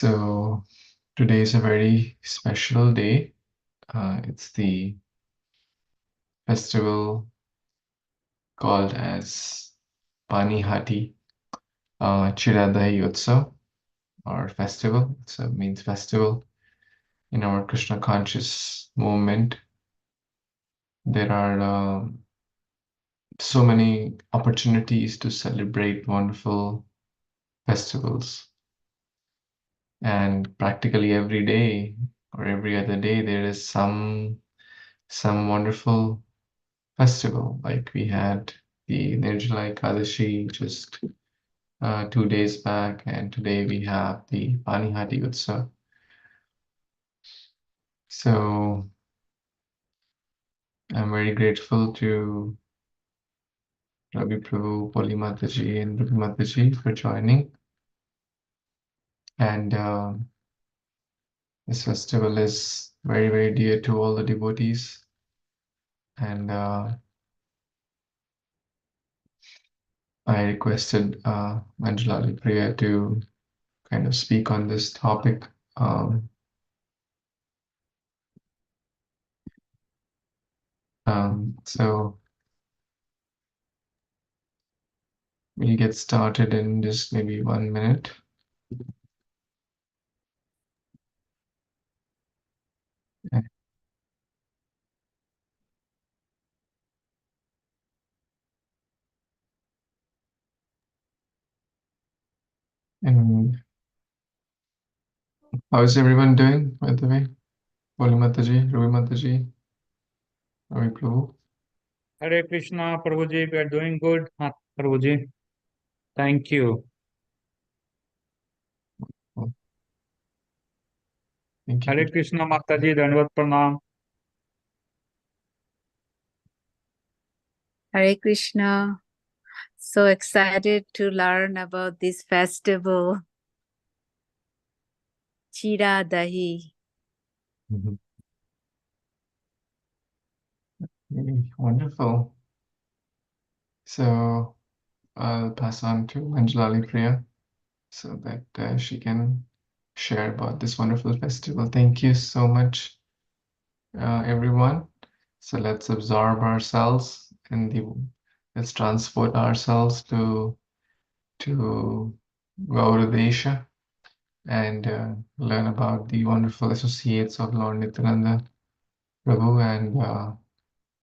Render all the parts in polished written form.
So today is a very special day. It's the festival called as Pani Hati Chira Dahi or festival. So it means festival in our Krishna conscious movement. There are so many opportunities to celebrate wonderful festivals, and practically every day or every other day there is some wonderful festival. Like we had the Nirjala Ekadashi just 2 days back, and today we have the Pani Hati Utsav. So I'm very grateful to Ravi Prabhu, Poli Mataji, and Rupi Mataji for joining. And this festival is very, very dear to all the devotees. And I requested Manjulali Priya to kind of speak on this topic. So we'll get started in just maybe 1 minute. And how is everyone doing, by the way? Poli Mataji, Ruby Mataji, Ravi Prabhu. Hare Krishna, Prabhuji, we are doing good. Prabhuji, thank you. Oh, thank you. Hare Krishna, Mataji, Dandavat Pranam. Hare Krishna. So excited to learn about this festival, Chira Dahi. Really wonderful. So I'll pass on to Manjulali Priya so that she can share about this wonderful festival. Thank you so much, everyone. So let's absorb ourselves let's transport ourselves to Gauradesha and learn about the wonderful associates of Lord Nityananda Prabhu. And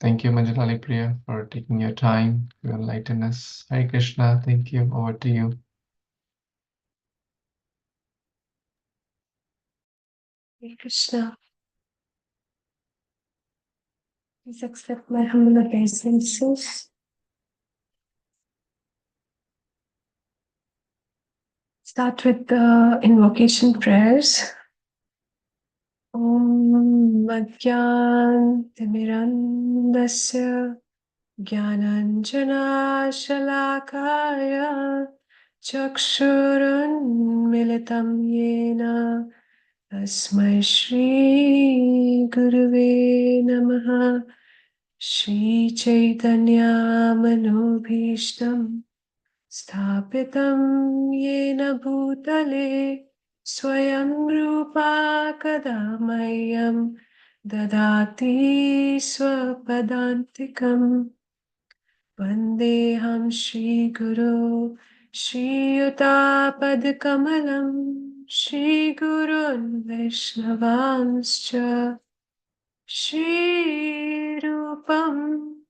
thank you, Manjulali Priya, for taking your time to enlighten us. Hare Krishna. Thank you. Over to you. Hare Krishna. Please accept my humble obeisances. Start with the invocation prayers. Om Madhyan Timirandasya Jnananjana Shalakaya Chakshurun Militam Yena Tasmai Shri Guruve Namaha Shri Caitanya Manobhishtam Sthapitam Yena Bhutale Swayam Rupa Kada Mayam Dadati Swapadantikam Vandeham Shri Guru Shri Yutapad Kamalam Shri Gurun Vaishnavanscha Shri Rupam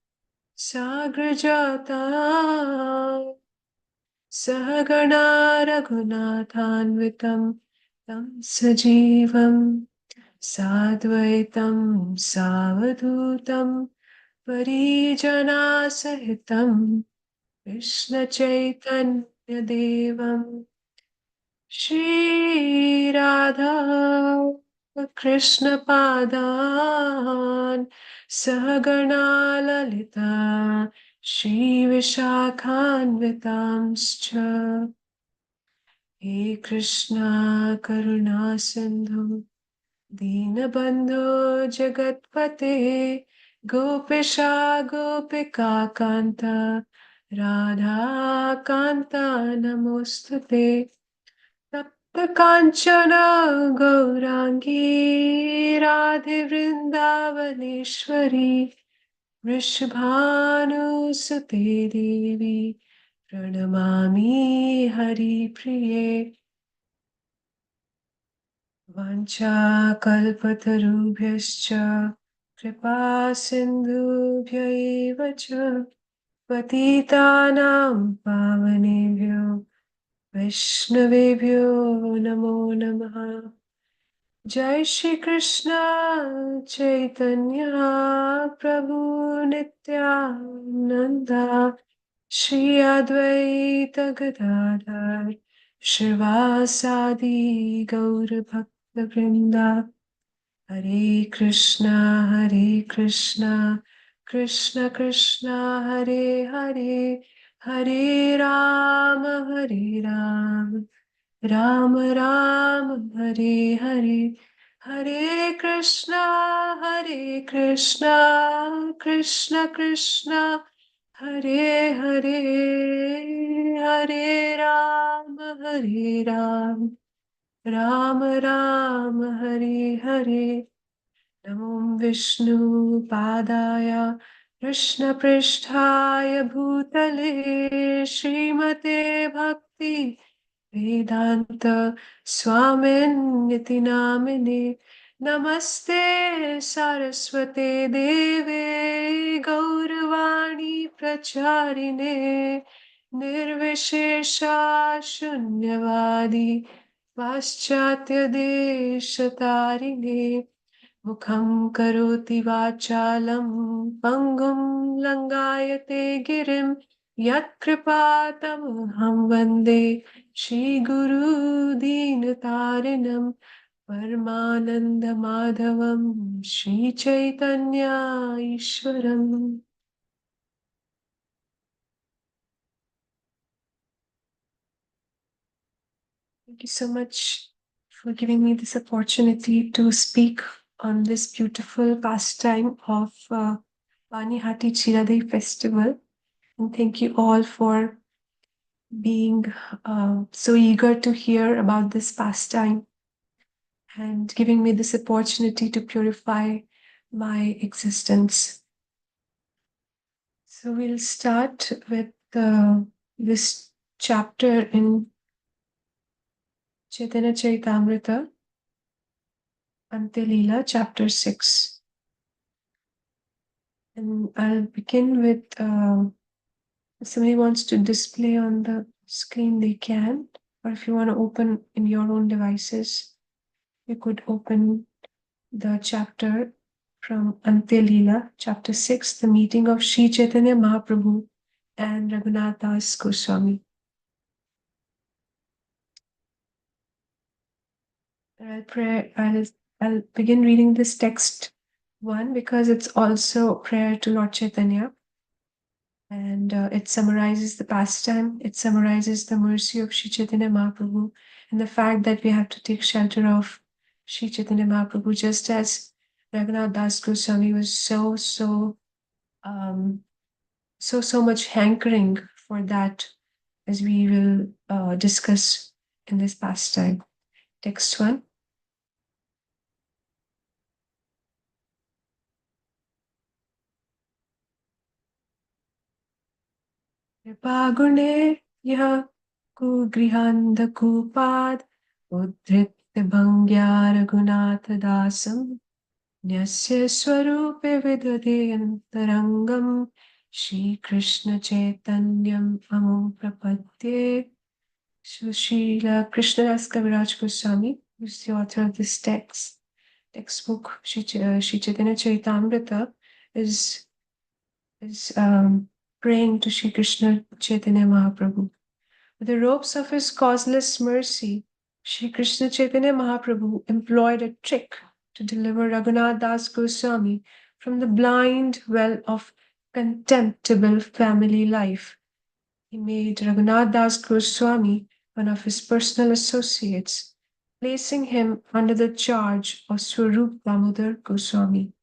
Sagrajata Sahagana Raghunathanvitam Tam Sajivam Sadvaitam Savadutam Parijana Sahitam Krishna Chaitanya Devam Shri Radha Krishna Padan Sahagana Lalita Shri Vishakhanvitamscha He Krishna Karuna Sindhu Dinabandhu Jagatpate Gopisha Gopika Kanta Radha Kanta Namostute काञ्चन गौराङ्गी Radhe Vrindavaneshwari वृषभानुसुते देवी प्रणमामि हरिप्रिये वाञ्छाकल्पतरुभ्यश्च कृपा सिन्धुभ्य एव च पतितानां पावनेभ्यो वैष्णवेभ्यो नमो नमः। जय श्री कृष्ण चैतन्य प्रभु नित्यानंद श्री अद्वैत गदाधर श्रीवासादि गौर भक्त वृंदा हरे कृष्णा कृष्ण कृष्ण हरे हरे हरे राम राम राम हरे हरे हरे कृष्णा कृष्ण कृष्ण हरे हरे हरे राम राम राम हरे हरे नमो विष्णुपादाय कृष्णपृष्ठाय भूतले श्रीमते भक्ति वेदांत स्वामिन्निति नामिने नमस्ते सरस्वते देवे गौरवाणी प्रचारिणे निर्विशेषा शून्यवादी पाश्चात्य देशतारिणे मुखं करोति वाचालं पङ्गुं लङ्गायते गिरिं यत्कृपातमहं वन्दे श्रीगुरुदीनतारिणं परमानन्दमाधवं Sri Chaitanya ईश्वरम्। Thank you so much for giving me this opportunity to speak on this beautiful pastime of Pani Hati Chiradi festival. And thank you all for being so eager to hear about this pastime and giving me this opportunity to purify my existence. So we'll start with this chapter in Chaitanya Charitamrita, Ante chapter 6. And I'll begin with, if somebody wants to display on the screen, they can. Or if you want to open in your own devices, you could open the chapter from Ante chapter 6, the meeting of Sri Chaitanya Mahaprabhu and Raghunath Das Goswami. I'll begin reading this text one because it's also prayer to Lord Chaitanya, and it summarizes the pastime. It summarizes the mercy of Sri Chaitanya Mahaprabhu and the fact that we have to take shelter of Sri Chaitanya Mahaprabhu, just as Raghunath Das Goswami was so much hankering for that, as we will discuss in this pastime. Text one. कृपागुणे यः कुगृहान्धकूपाद् उद्धृत्य भङ्ग्या रघुनाथदासं न्यस्य स्वरूपे विदधेऽन्तरङ्गं श्रीकृष्णचैतन्यम् अमुं प्रपद्ये. So Srila Krishnadas Kaviraj Goswami, who is the author of this textbook, Shri Chaitanya Charitamrita, is praying to Shri Krishna Chaitanya Mahaprabhu. With the ropes of his causeless mercy, Shri Krishna Chaitanya Mahaprabhu employed a trick to deliver Raghunath Das Goswami from the blind well of contemptible family life. He made Raghunath Das Goswami one of his personal associates, placing him under the charge of Swarup Damodar Goswami.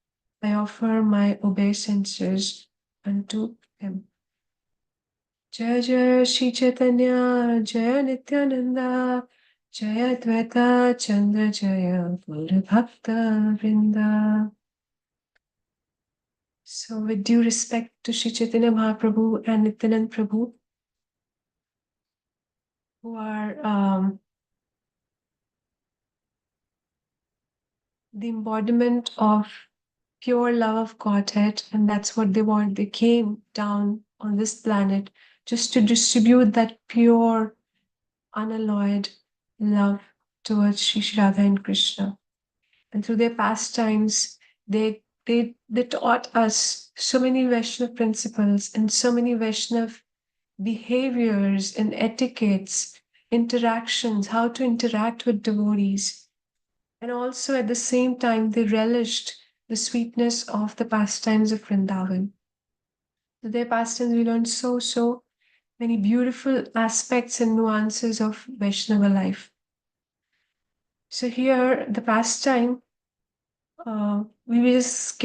I offer my obeisances unto him. Jaya Jaya Shri Chaitanya, Jaya Nityananda, Jaya Dvaita Chandra Jaya Gaura Bhakta Vrinda. So with due respect to Sri Chaitanya Mahaprabhu and Nityanand Prabhu, who are the embodiment of pure love of Godhead, and that's what they want. They came down on this planet just to distribute that pure, unalloyed love towards Sri Radha and Krishna. And through their pastimes, they taught us so many Vaishnava principles and so many Vaishnava behaviors and etiquettes, interactions, how to interact with devotees. And also at the same time, they relished the sweetness of the pastimes of Vrindavan. Through their pastimes, we learned so many beautiful aspects and nuances of Vaishnava life. So here, the pastime, we were just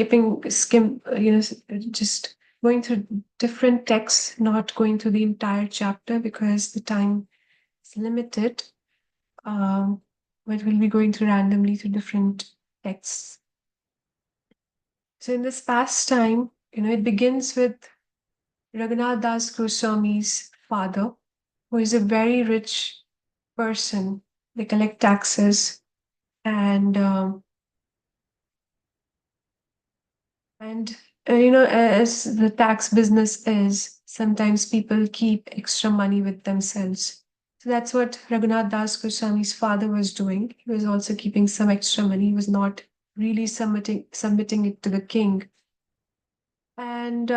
just going through different texts, not going through the entire chapter because the time is limited. But we'll be going through randomly through different texts. So in this pastime, it begins with Raghunath Das Goswami's father, who is a very rich person. They collect taxes and as the tax business is, sometimes people keep extra money with themselves. So that's what Raghunath Das Goswami's father was doing. He was also keeping some extra money. He was not really submitting it to the king. And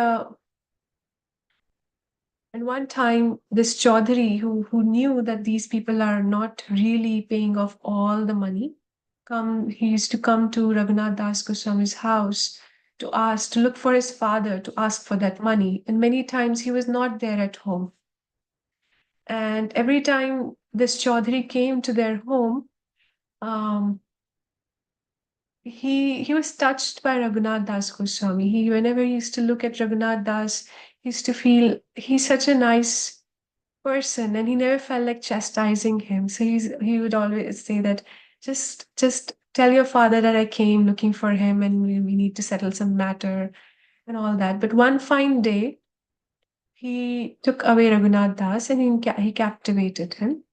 one time, this Chaudhary, who knew that these people are not really paying off all the money, he used to come to Raghunath Das Goswami's house to look for his father, to ask for that money. And many times he was not there at home. And every time this Chaudhary came to their home, um, he was touched by Raghunath Das Goswami. Whenever he used to look at Raghunath Das, he used to feel he's such a nice person, and he never felt like chastising him. So he would always say that just tell your father that I came looking for him and we need to settle some matter and all that. But one fine day, he took away Raghunath Das and he captivated him.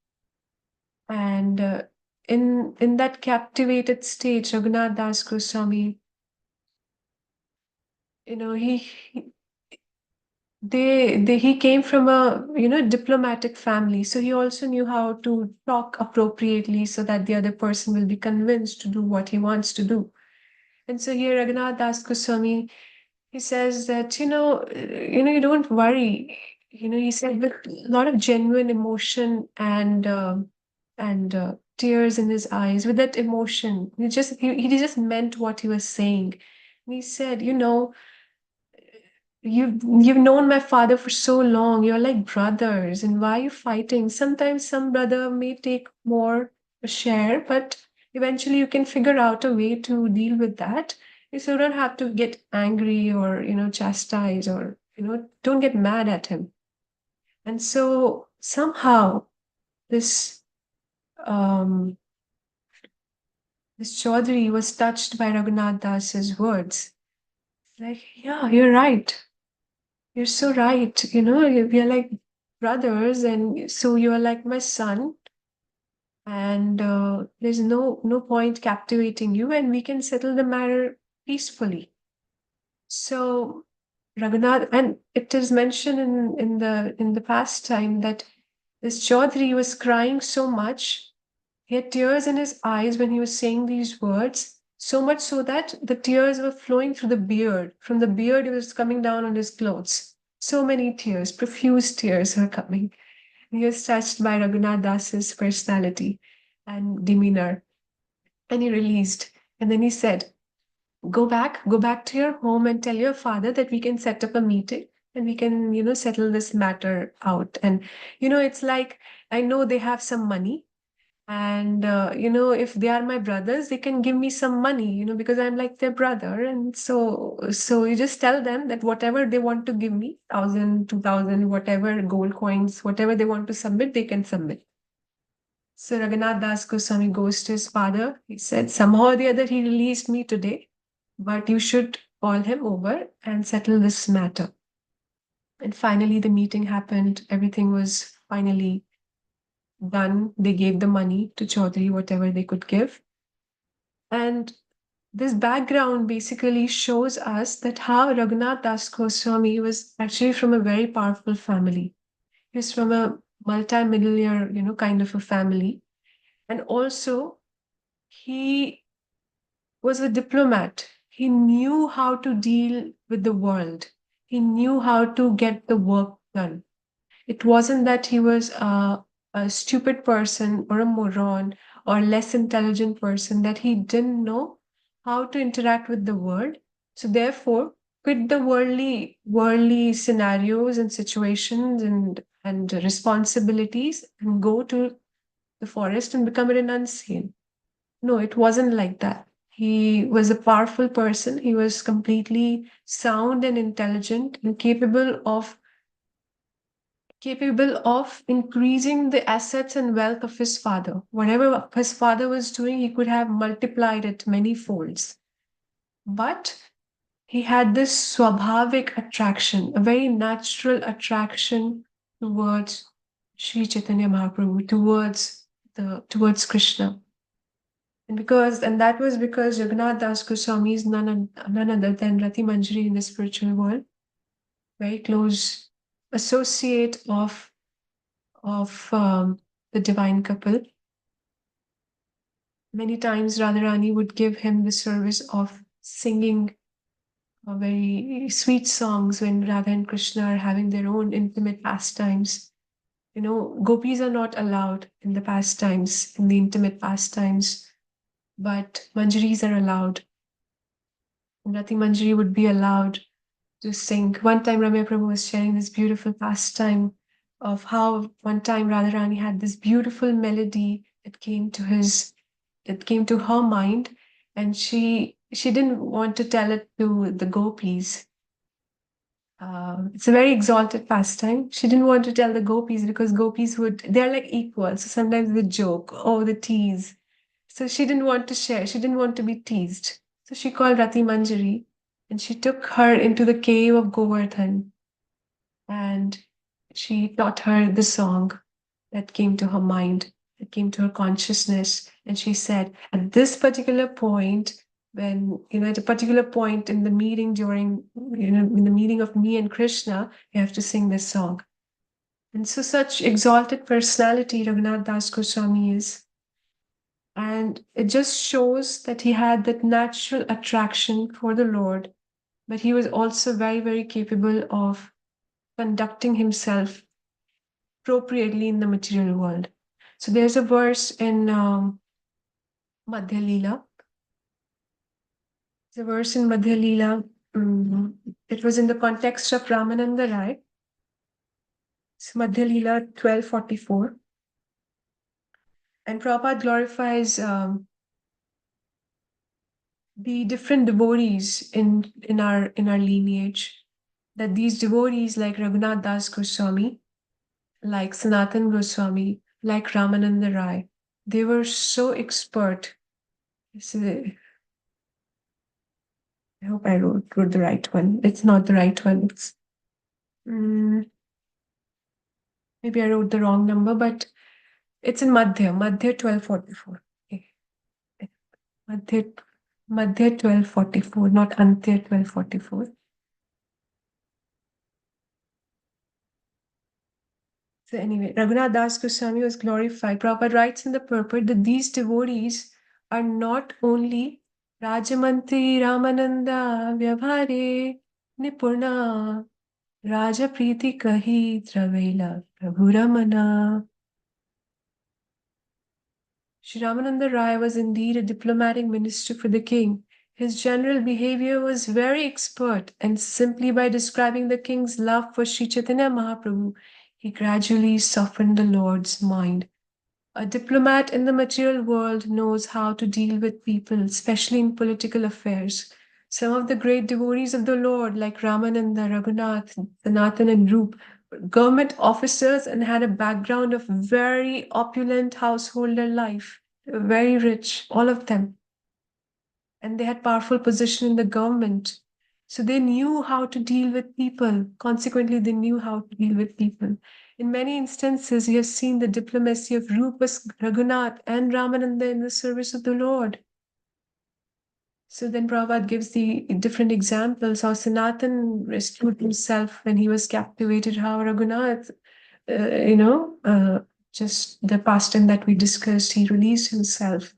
And in that captivated state, Raghunath Das Goswami, he came from a diplomatic family, so he also knew how to talk appropriately so that the other person will be convinced to do what he wants to do. And so here Raghunath Das Goswami, he says that you don't worry. He said with a lot of genuine emotion and tears in his eyes. With that emotion, he just meant what he was saying. And he said, you've known my father for so long. You're like brothers, and why are you fighting? Sometimes some brother may take more share, but eventually you can figure out a way to deal with that. So you don't have to get angry or chastise or don't get mad at him. And so somehow this um this Chaudhary was touched by Raghunath Das's words. Like, yeah, you're right. You're so right. We are like brothers, and so you are like my son. And there's no point captivating you, and we can settle the matter peacefully. So Raghunath, and it is mentioned in the past time that this Chaudhary was crying so much. He had tears in his eyes when he was saying these words, so much so that the tears were flowing through the beard. From the beard, it was coming down on his clothes. So many tears, profuse tears were coming. He was touched by Raghunath Das's personality and demeanor. And he released. And then he said, go back to your home and tell your father that we can set up a meeting and we can, settle this matter out. And, it's like, I know they have some money. And if they are my brothers, they can give me some money, because I'm like their brother. And so you just tell them that whatever they want to give me, 1,000, 2,000, whatever, gold coins, whatever they want to submit, they can submit. So Raghunath Das Goswami goes to his father. He said, somehow or the other, he released me today, but you should call him over and settle this matter. And finally, the meeting happened. Everything was finally done. They gave the money to Chaudhary, whatever they could give. And this background basically shows us that how Raghunath Das Goswami was actually from a very powerful family. He was from a multi-millionaire, kind of a family. And also, he was a diplomat. He knew how to deal with the world. He knew how to get the work done. It wasn't that he was a stupid person or a moron or less intelligent person, that he didn't know how to interact with the world. So therefore, quit the worldly scenarios and situations and responsibilities and go to the forest and become a renunciate. No, it wasn't like that. He was a powerful person. He was completely sound and intelligent and capable of increasing the assets and wealth of his father. Whatever his father was doing, he could have multiplied it many folds. But he had this swabhavik attraction, a very natural attraction towards Sri Chaitanya Mahaprabhu, towards Krishna. And that was because Jagannath Das Goswami is none other than Rati Manjari in the spiritual world, very close associate of the divine couple. Many times Radharani would give him the service of singing very sweet songs when Radha and Krishna are having their own intimate pastimes. Gopis are not allowed in the pastimes, in the intimate pastimes, but Manjaris are allowed. Rati Manjari would be allowed to sing. One time Ramya Prabhu was sharing this beautiful pastime of how one time Radharani had this beautiful melody that came to her mind, and she didn't want to tell it to the gopis. It's a very exalted pastime. She didn't want to tell the gopis because gopis they're like equals. So sometimes they joke, oh, they tease. So she didn't want to share. She didn't want to be teased. So she called Rati Manjari and she took her into the cave of Govardhan and she taught her the song that came to her mind, that came to her consciousness. And she said, at this particular point, at a particular point in the meeting in the meeting of me and Krishna, you have to sing this song. And so such exalted personality Raghunath Das Goswami is. And it just shows that he had that natural attraction for the Lord, but he was also very, very capable of conducting himself appropriately in the material world. So there's a verse in Madhya Leela. There's a verse in Madhya Leela. It was in the context of Ramananda Rai. It's Madhya Leela 1244. And Prabhupada glorifies the different devotees in our lineage. That these devotees like Raghunath Das Goswami, like Sanatan Goswami, like Ramananda Rai, they were so expert. I hope I wrote the right one. It's not the right one. It's maybe I wrote the wrong number, but it's in Madhya 1244. Okay. Madhya 1244, not Antya 1244. So anyway, Raghunath Das Goswami was glorified. Prabhupada writes in the purport that these devotees are not only Rajamantri Ramananda Vyavhare Nipurna Raja Priti Kahi Travela Prabhu Ramana. Shri Ramananda Rai was indeed a diplomatic minister for the king. His general behavior was very expert, and simply by describing the king's love for Sri Chaitanya Mahaprabhu, he gradually softened the Lord's mind. A diplomat in the material world knows how to deal with people, especially in political affairs. Some of the great devotees of the Lord, like Ramananda, Raghunath, Sanatan, and Rup, government officers and had a background of very opulent householder life. They were very rich, all of them. And they had powerful position in the government. So they knew how to deal with people. Consequently, they knew how to deal with people. In many instances, you have seen the diplomacy of Rupas, Raghunath, and Ramananda in the service of the Lord. So then Prabhupada gives the different examples how Sanatan rescued himself when he was captivated, how Raghunath, just the pastime that we discussed, he released himself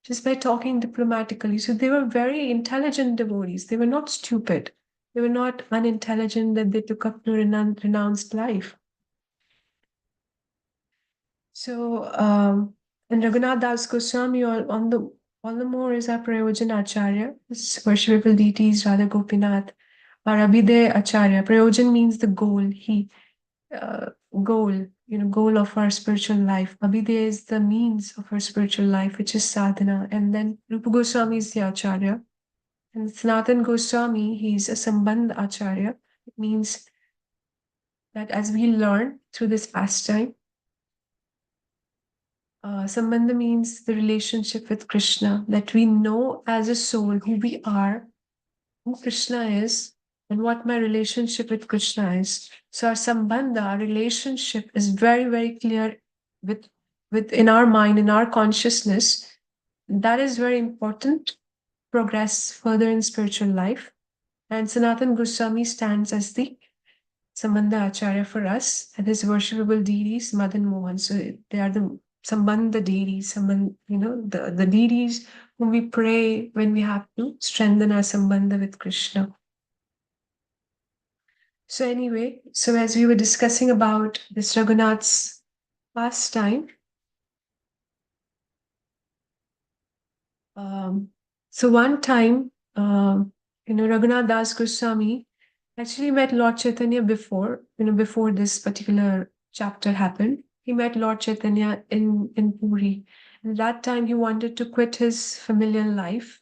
just by talking diplomatically. So they were very intelligent devotees. They were not stupid. They were not unintelligent that they took up to renounced life. So, and Raghunath Das Goswami all the more is our Prayojan Acharya. His worshipable deities Radha Gopinath. Our Abhiday Acharya. Prayojan means the goal. Goal of our spiritual life. Abhiday is the means of our spiritual life, which is sadhana. And then Rupa Goswami is the Acharya. And Sanatan Goswami, he's a Sambandh Acharya. It means that as we learn through this pastime, Sambandha means the relationship with Krishna, that we know as a soul who we are, who Krishna is, and what my relationship with Krishna is. So our Sambandha, our relationship is very, very clear within our mind, in our consciousness. That is very important. Progress further in spiritual life. And Sanatan Goswami stands as the Sambandha Acharya for us, and his worshipable deities, Madan Mohan. So they are the Sambandha deities, the deities whom we pray when we have to strengthen our Sambandha with Krishna. So anyway, so as we were discussing about this Raghunath's pastime, so one time, Raghunath Das Goswami actually met Lord Chaitanya before this particular chapter happened. He met Lord Chaitanya in Puri. And that time he wanted to quit his familial life.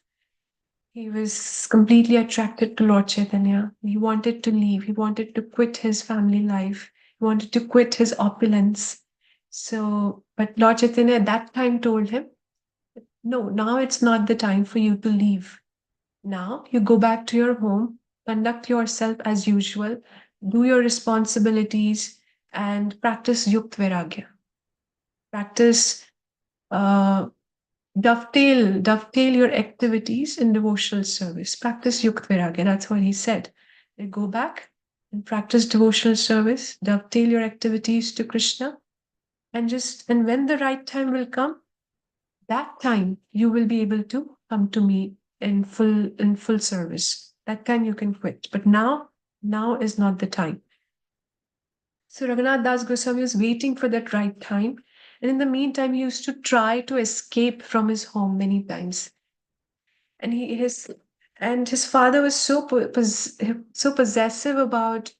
He was completely attracted to Lord Chaitanya. He wanted to leave. He wanted to quit his family life. He wanted to quit his opulence. So, but Lord Chaitanya at that time told him, no, now it's not the time for you to leave. Now you go back to your home, conduct yourself as usual, do your responsibilities, and practice Yukt Vairagya. Practice, dovetail your activities in devotional service. Practice Yukt Vairagya. That's what he said. Go back and practice devotional service, dovetail your activities to Krishna, and when the right time will come, that time you will be able to come to me in full service. That time you can quit. But now is not the time. So Raghunath Das Goswami was waiting for that right time. And in the meantime, he used to try to escape from his home many times. And his father was so possessive about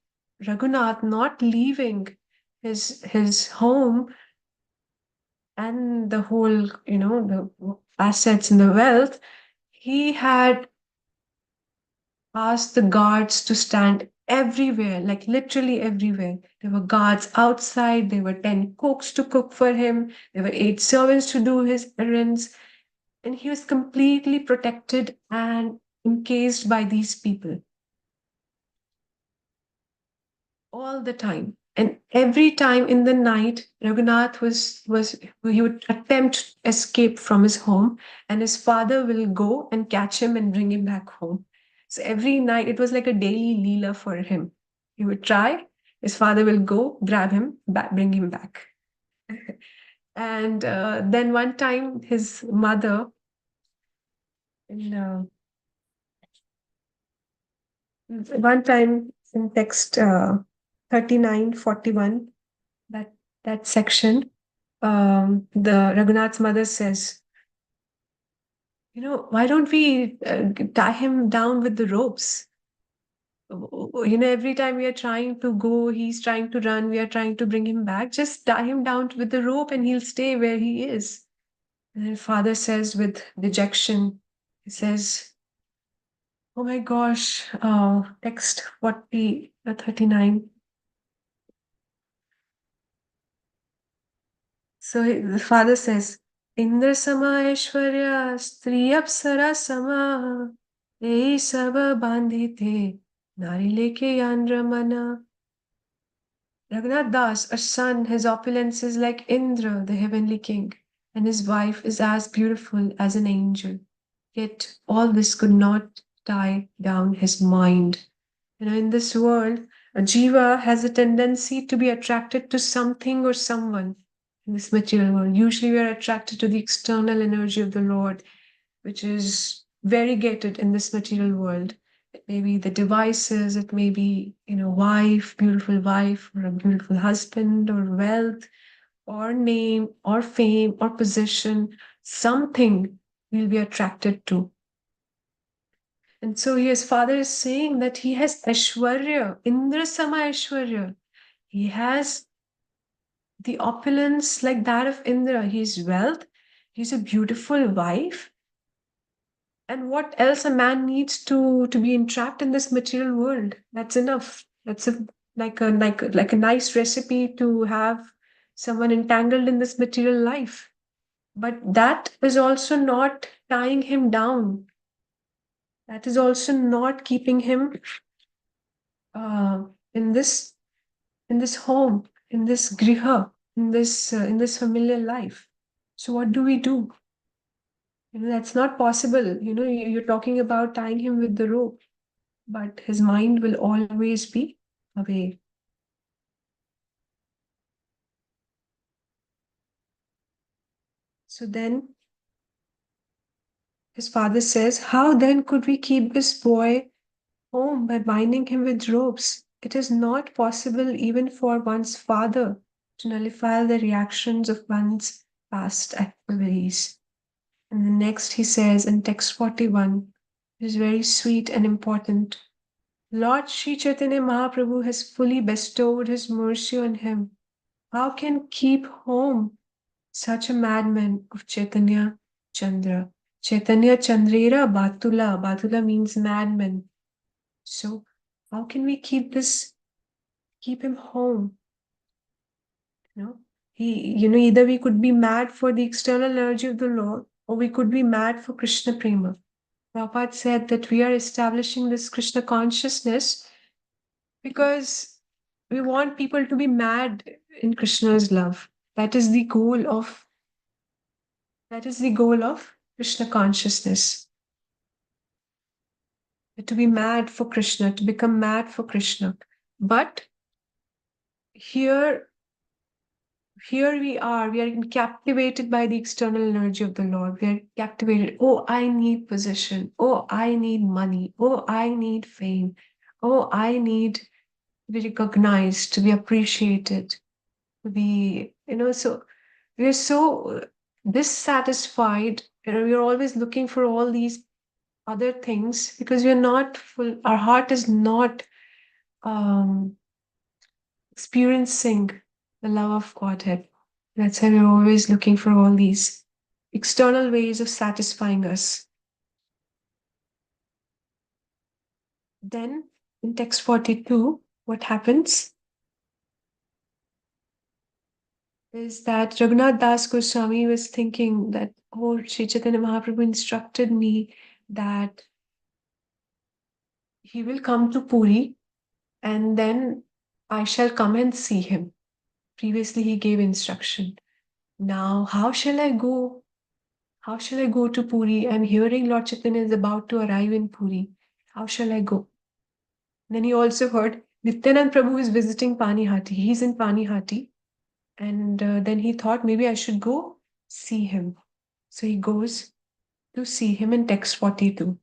Raghunath not leaving his home and the whole, the assets and the wealth. He had asked the guards to stand everywhere, like literally everywhere. There were guards outside, there were 10 cooks to cook for him, there were 8 servants to do his errands, and he was completely protected and encased by these people all the time. And every time in the night, Raghunath he would attempt to escape from his home, and his father will go and catch him and bring him back home. So every night, it was like a daily leela for him. He would try, his father will go, grab him, bring him back. And then one time, his mother, one time in text 3941, that section, the Raghunath's mother says, why don't we tie him down with the ropes? Every time we are trying to go, he's trying to run, we are trying to bring him back, just tie him down with the rope and he'll stay where he is. And then father says with dejection, he says, oh my gosh, text 39. So the father says, Indra sama Aishwarya, Stri Apsara sama, Ei sab bandhite, Nari leke Yandra mana. Raghunath Das, a son, his opulence is like Indra, the heavenly king, and his wife is as beautiful as an angel. Yet all this could not tie down his mind. In this world, a jiva has a tendency to be attracted to something or someone in this material world. Usually, we are attracted to the external energy of the Lord, which is variegated in this material world. It may be the devices, it may be, wife, beautiful wife, or a beautiful husband, or wealth, or name, or fame, or position, something we'll be attracted to. And so his father is saying that he has Aishwarya, Indra Sama Aishwarya. He has the opulence like that of Indra. He's wealth, he's a beautiful wife. And what else a man needs to be entrapped in this material world? That's enough. That's like a nice recipe to have someone entangled in this material life. But that is also not tying him down. That is also not keeping him in this home, in this griha, in this familiar life. So what do we do? That's not possible. You're talking about tying him with the rope, but his mind will always be away. So then his father says, how then could we keep this boy home by binding him with ropes? It is not possible even for one's father to nullify the reactions of one's past activities. And the next he says in text 41, it is very sweet and important. Lord Sri Chaitanya Mahaprabhu has fully bestowed his mercy on him. How can keep home such a madman of Chaitanya Chandra? Chaitanya Chandrera Batula. Batula means madman. So how can we keep him home? Either we could be mad for the external energy of the Lord, or we could be mad for Krishna Prema. Prabhupada said that we are establishing this Krishna consciousness because we want people to be mad in Krishna's love. That is the goal of Krishna consciousness. To be mad for Krishna, to become mad for Krishna. But here we are captivated by the external energy of the Lord. We are captivated. Oh, I need position. Oh, I need money. Oh, I need fame. Oh, I need to be recognized, to be appreciated, to be, so we are so dissatisfied. We are always looking for all these other things because we are not full, our heart is not experiencing the love of Godhead. That's why we're always looking for all these external ways of satisfying us. Then in text 42, what happens is that Raghunath Das Goswami was thinking that, oh, Sri Chaitanya Mahaprabhu instructed me that he will come to Puri and then I shall come and see him. Previously, he gave instruction. Now, how shall I go? How shall I go to Puri? I'm hearing Lord Chaitanya is about to arrive in Puri. How shall I go? Then he also heard Nityanand Prabhu is visiting Pani Hati. He's in Pani Hati. And then he thought maybe I should go see him. So he goes to see him in text 42.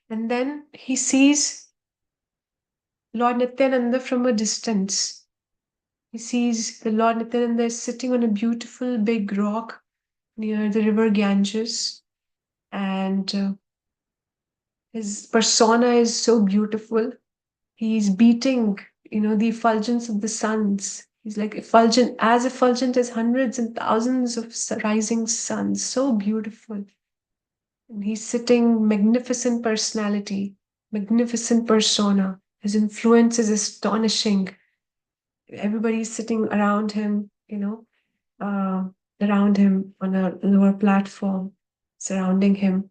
And then he sees Lord Nityananda from a distance. He sees the Lord Nityananda is sitting on a beautiful big rock near the river Ganges. And his persona is so beautiful. He's beating, the effulgence of the suns. He's like effulgent as hundreds and thousands of rising suns. So beautiful. And he's sitting, magnificent personality, magnificent persona. His influence is astonishing. Everybody's sitting around him, around him on a lower platform, surrounding him.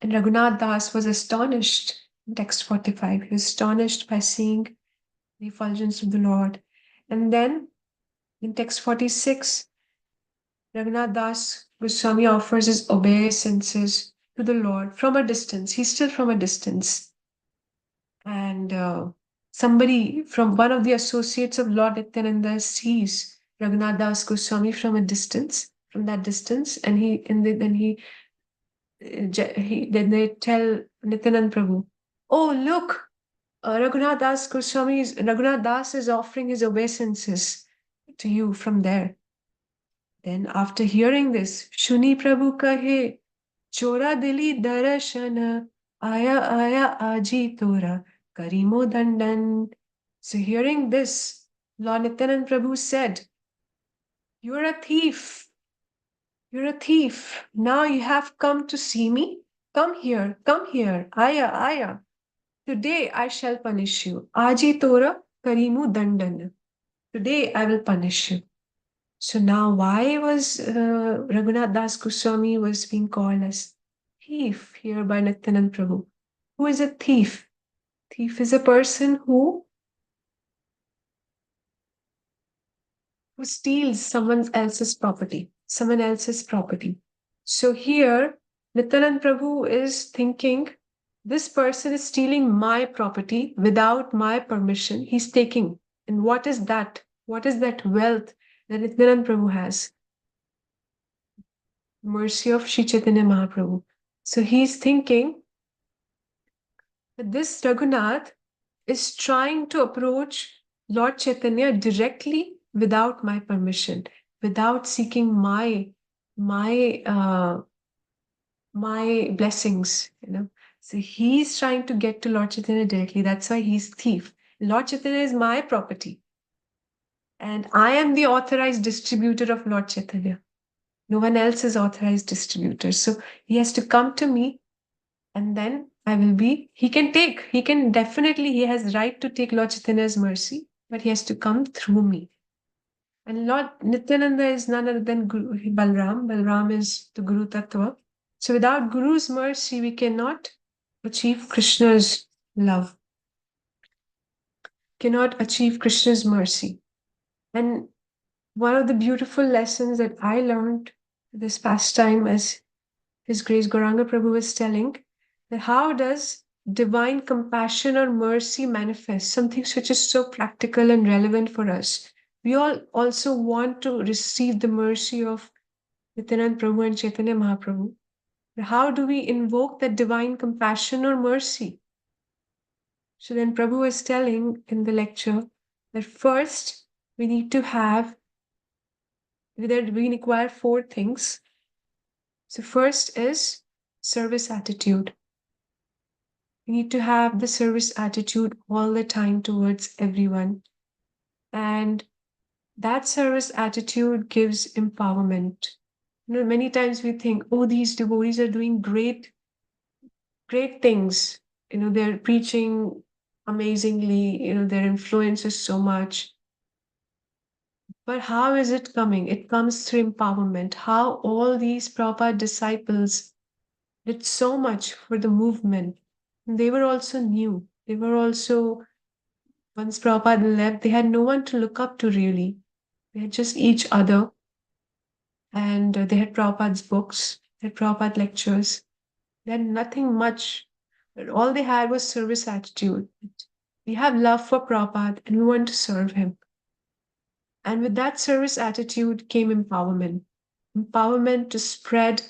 And Raghunath Das was astonished. In text 45, he was astonished by seeing the effulgence of the Lord. And then in text 46, Raghunath Das Goswami offers his obeisances to the Lord from a distance. He's still from a distance. And somebody from one of the associates of Lord Nityananda sees Raghunath Das Goswami from a distance, from that distance, and then they tell Nityanand Prabhu, "Oh, look, Raghunath Das is offering his obeisances to you from there." Then, after hearing this, Shuni Prabhu kahe, Chora dili darashana, aya aya aji tora, karimo dandan. So, hearing this, Lord Nityanand Prabhu said, "You're a thief. You're a thief. Now you have come to see me. Come here, aya aya. Today I shall punish you. Aji tora karimu dandan. Today I will punish you." So now why was Raghunath Das Goswami was being called as thief here by Nityanand Prabhu? Who is a thief? Thief is a person who steals someone else's property. So here Nityanand Prabhu is thinking, this person is stealing my property without my permission. He's taking. And what is that? What is that wealth that Nityanand Prabhu has? Mercy of Sri Chaitanya Mahaprabhu. So he's thinking that this Raghunath is trying to approach Lord Chaitanya directly without my permission, without seeking my blessings, So he's trying to get to Lord Chaitanya directly. That's why he's thief. Lord Chaitanya is my property. And I am the authorized distributor of Lord Chaitanya. No one else is authorized distributor. So he has to come to me, and then he has right to take Lord Chaitanya's mercy, but he has to come through me. And Lord Nityananda is none other than Balram. Balram is the Guru Tattva. So without Guru's mercy, we cannot achieve Krishna's love, cannot achieve Krishna's mercy. And one of the beautiful lessons that I learned this past time, as His Grace Gauranga Prabhu was telling, that how does divine compassion or mercy manifest, something which is so practical and relevant for us. We all also want to receive the mercy of Nityanand Prabhu and Chaitanya Mahaprabhu. How do we invoke that divine compassion or mercy? So then Prabhu was telling in the lecture that first we need to require 4 things. So first is service attitude. We need to have the service attitude all the time towards everyone. And that service attitude gives empowerment. Many times we think, oh, these devotees are doing great things. They're preaching amazingly, their influence is so much. But how is it coming? It comes through empowerment. How all these Prabhupada disciples did so much for the movement. They were also new. They were also, once Prabhupada left, they had no one to look up to really. They had just each other. And they had Prabhupada's books, they had Prabhupada lectures. They had nothing much. But all they had was service attitude. We have love for Prabhupada and we want to serve him. And with that service attitude came empowerment. Empowerment to spread,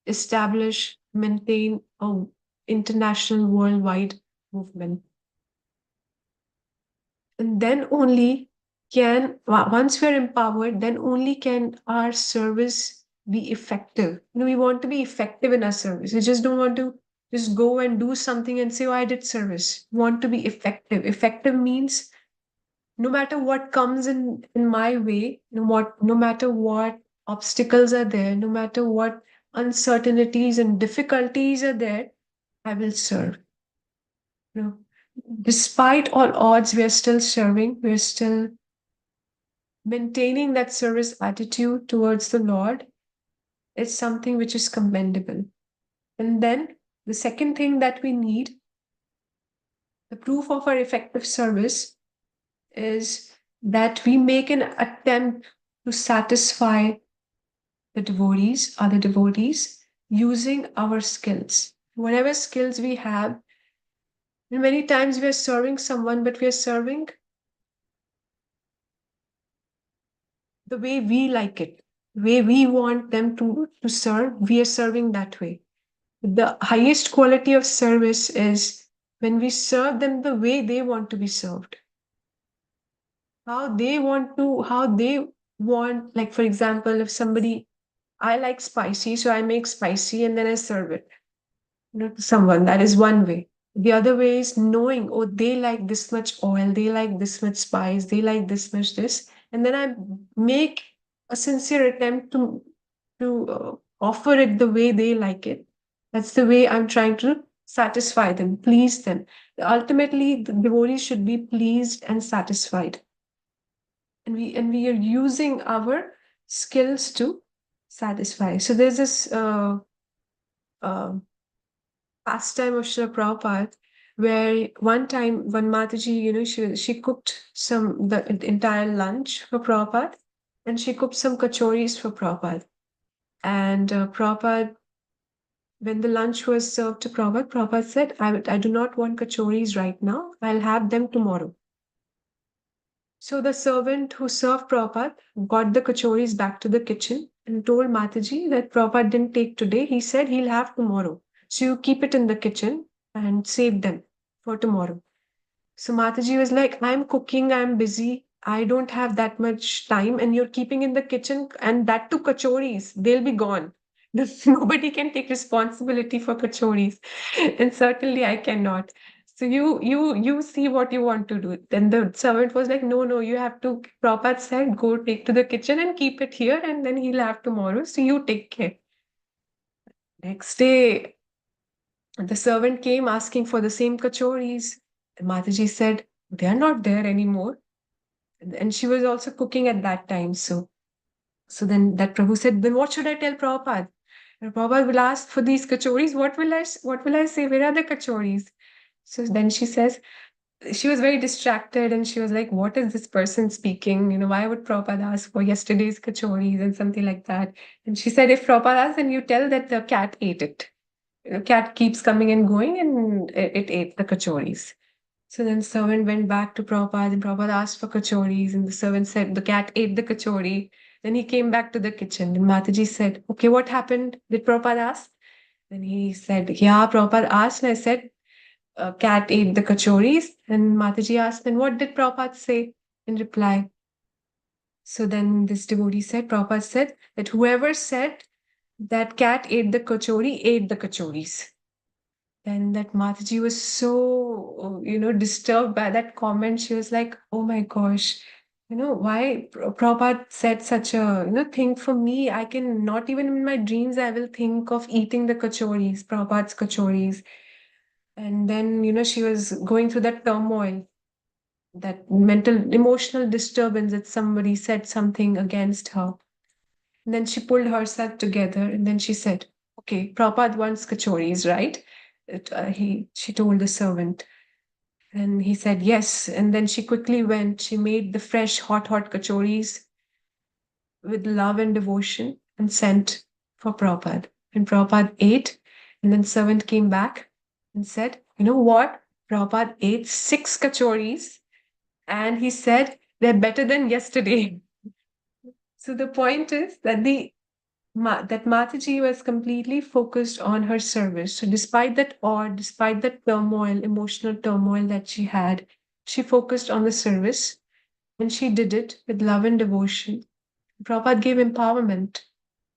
establish, maintain an international, worldwide movement. And then only once we're empowered, then only can our service be effective. We want to be effective in our service. We just don't want to just go and do something and say, oh, I did service. We want to be effective. Effective means no matter what comes in my way, no matter what obstacles are there, no matter what uncertainties and difficulties are there, I will serve. Despite all odds, we are still serving. We are still maintaining that service attitude towards the Lord is something which is commendable. And then the second thing that we need, the proof of our effective service, is that we make an attempt to satisfy the devotees, other devotees, using our skills. Whatever skills we have, and many times we are serving someone, but we are serving the way we like it, the way we want them to serve, we are serving that way. The highest quality of service is when we serve them the way they want to be served. How they want, like for example, if somebody, I like spicy, so I make spicy and then I serve it, to someone. That is one way. The other way is knowing, oh, they like this much oil, they like this much spice, they like this much this, and then I make a sincere attempt to offer it the way they like it. That's the way I'm trying to satisfy them, please them. Ultimately, the devotees should be pleased and satisfied, and we are using our skills to satisfy. So there's this uh, pastime of Srila Prabhupada, where one time, one Mataji, she cooked the entire lunch for Prabhupada, and she cooked some kachoris for Prabhupada. And Prabhupada, when the lunch was served to Prabhupada, Prabhupada said, I do not want kachoris right now. I'll have them tomorrow. So the servant who served Prabhupada got the kachoris back to the kitchen and told Mataji that Prabhupada didn't take today. He said he'll have tomorrow. So you keep it in the kitchen and save them for tomorrow. So Mataji was like, I'm cooking, I'm busy. I don't have that much time, and you're keeping in the kitchen, and that too kachoris, they'll be gone. Nobody can take responsibility for kachoris, and certainly I cannot. So you see what you want to do. Then the servant was like, no, you have to. Prabhupada said, go take to the kitchen and keep it here, and then he'll have tomorrow. So you take care. Next day, the servant came asking for the same kachoris. And Mataji said, they are not there anymore. And she was also cooking at that time. So then that Prabhu said, then what should I tell Prabhupada? And Prabhupada will ask for these kachoris. What will I say? Where are the kachoris? So then she says, she was very distracted and she was like, what is this person speaking? Why would Prabhupada ask for yesterday's kachoris and something like that? And she said, if Prabhupada asks, then you tell that the cat ate it. The cat keeps coming and going and it ate the kachoris. So then servant went back to Prabhupada and Prabhupada asked for kachoris and the servant said the cat ate the kachori. Then he came back to the kitchen and Mataji said, okay, what happened? Did Prabhupada ask? Then he said, yeah, Prabhupada asked and I said, cat ate the kachoris. And Mataji asked, then what did Prabhupada say in reply? So then this devotee said, Prabhupada said that whoever said that cat ate the kachoris. Then that Mataji was so, disturbed by that comment. She was like, oh my gosh, why Prabhupada said such a, thing for me. I can not even in my dreams, I will think of eating the kachoris, Prabhupada's kachoris. And then, she was going through that turmoil, that mental, emotional disturbance that somebody said something against her. And then she pulled herself together and then she said, okay, Prabhupada wants kachoris, right? She told the servant. And he said, yes. And then she quickly went. She made the fresh, hot kachoris with love and devotion and sent for Prabhupada. And Prabhupada ate. And then servant came back and said, you know what? Prabhupada ate 6 kachoris. And he said, they're better than yesterday. So the point is that that Mataji was completely focused on her service. So despite that awe, despite that turmoil, emotional turmoil that she had, she focused on the service and she did it with love and devotion. Prabhupada gave empowerment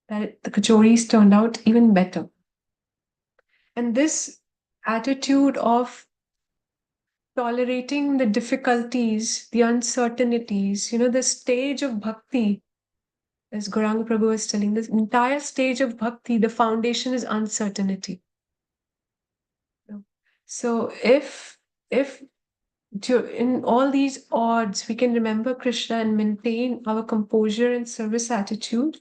that the kachoris turned out even better. And this attitude of tolerating the difficulties, the uncertainties, the stage of bhakti, as Gauranga Prabhu was telling, this entire stage of bhakti, the foundation is uncertainty. So if in all these odds, we can remember Krishna and maintain our composure and service attitude.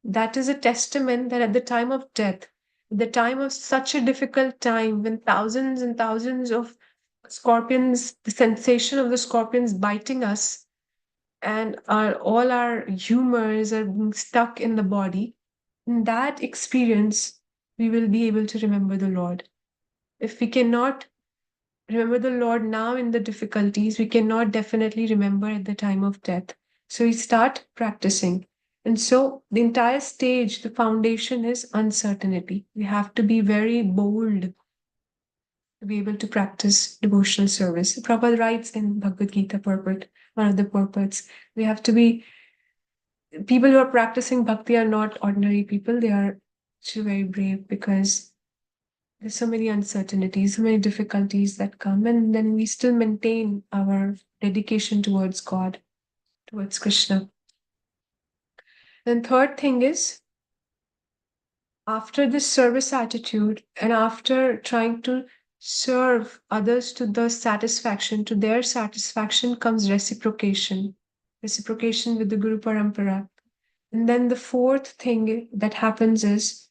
That is a testament that at the time of death, the time of such a difficult time, when thousands and thousands of scorpions, the sensation of the scorpions biting us, and all our humors are being stuck in the body, in that experience, we will be able to remember the Lord. If we cannot remember the Lord now in the difficulties, we cannot definitely remember at the time of death. So we start practicing. And so the entire stage, the foundation is uncertainty. We have to be very bold to be able to practice devotional service. Prabhupada writes in Bhagavad Gita purport, one of the purports, we have to be, people who are practicing bhakti are not ordinary people. They are actually very brave because there's so many uncertainties, so many difficulties that come, and then we still maintain our dedication towards God, towards Krishna. Then third thing is, after this service attitude and after trying to serve others to the satisfaction, to their satisfaction comes reciprocation, reciprocation with the Guru Parampara. And then the fourth thing that happens is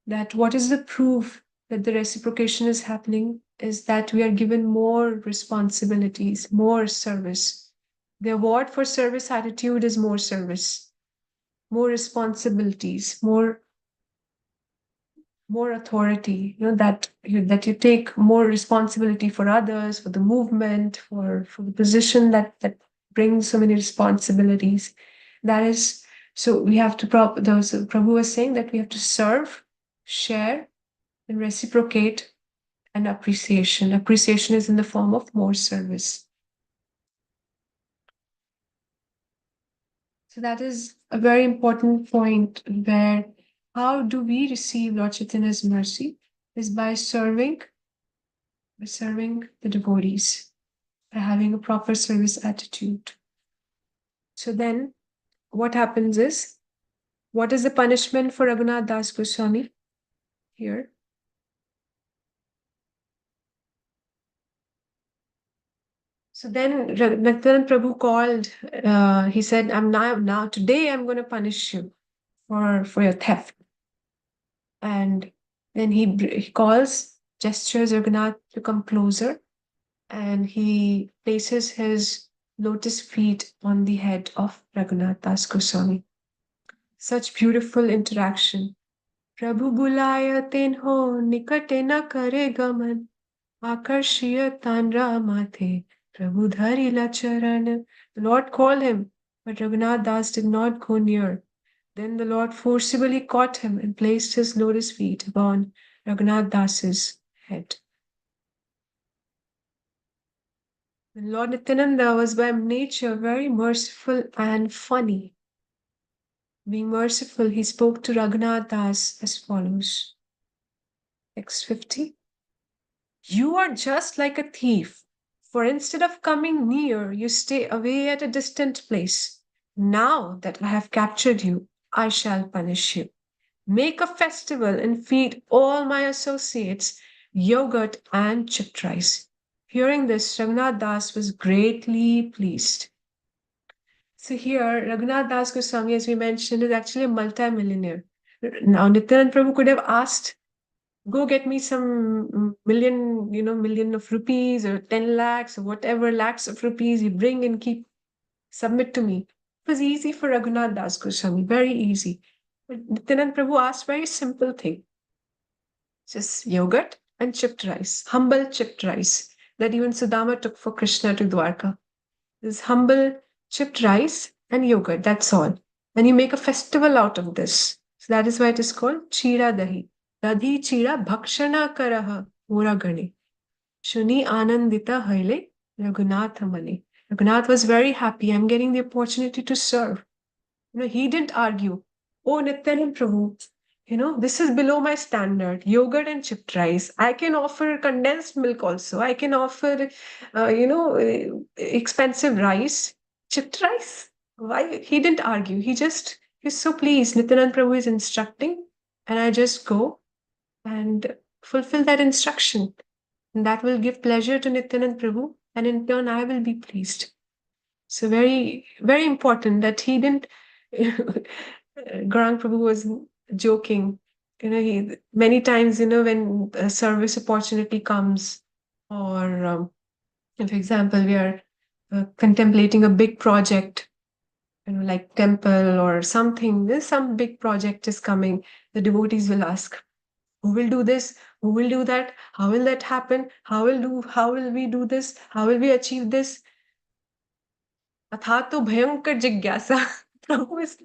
that what is the proof that the reciprocation is happening is that we are given more responsibilities, more service. The award for service attitude is more service, more responsibilities, more authority, that you take more responsibility for others, for the movement, for the position that brings so many responsibilities. That is, so we have to Prabhu was saying that we have to serve, share, and reciprocate, and appreciation. Appreciation is in the form of more service. So that is a very important point, where how do we receive Lord Chaitanya's mercy is by serving the devotees, by having a proper service attitude. So then what happens is, what is the punishment for Raghunath Das Goswami here? So then Nityanand Prabhu called, he said, today I'm going to punish you for your theft. And then he gestures Raghunath to come closer, and he places his lotus feet on the head of Raghunath Das Goswami. Such beautiful interaction. Prabhu bulaya tenho nikate na kare gaman, akarshiya tanra mathe, Prabhu dharila charan. The Lord called him, but Raghunath Das did not go near. Then the Lord forcibly caught him and placed his lotus feet upon Raghunath Das's head. And Lord Nityananda was by nature very merciful and funny. Being merciful, he spoke to Raghunath Das as follows. Text 50. You are just like a thief, for instead of coming near, you stay away at a distant place. Now that I have captured you, I shall punish you. Make a festival and feed all my associates yogurt and chipped rice. Hearing this, Raghunath Das was greatly pleased. So here, Raghunath Das Goswami, as we mentioned, is actually a multi-millionaire. Now, Nityanand Prabhu could have asked, go get me some million of rupees or 10 lakhs or whatever lakhs of rupees you bring and submit to me. It was easy for Raghunath Das Goswami, very easy. But Nityanand Prabhu asked very simple thing. Just yogurt and chipped rice, humble chipped rice that even Sudama took for Krishna to Dwarka. This humble chipped rice and yogurt, that's all. And you make a festival out of this. So that is why it is called Chira Dahi. Dahi-cida bhakshana karaha muragane. Shuni anandita haile Raghunath mane. Raghunath was very happy. I'm getting the opportunity to serve. He didn't argue. Oh, Nityanand Prabhu, this is below my standard. Yogurt and chipped rice. I can offer condensed milk also. I can offer, expensive rice. Chipped rice? Why? He didn't argue. He's so pleased. Nityanand Prabhu is instructing, and I just go and fulfill that instruction. And that will give pleasure to Nityanand Prabhu, and in turn I will be pleased. So very, very important that he didn't. Gaurang Prabhu was joking. He many times, when a service opportunity comes, or for example, we are contemplating a big project, like temple or something. There's some big project is coming. The devotees will ask, "Who will do this? Who will do that? How will that happen? How will we do this? How will we achieve this?" अथा तो भयंकर जिज्ञासा. Prabhu is,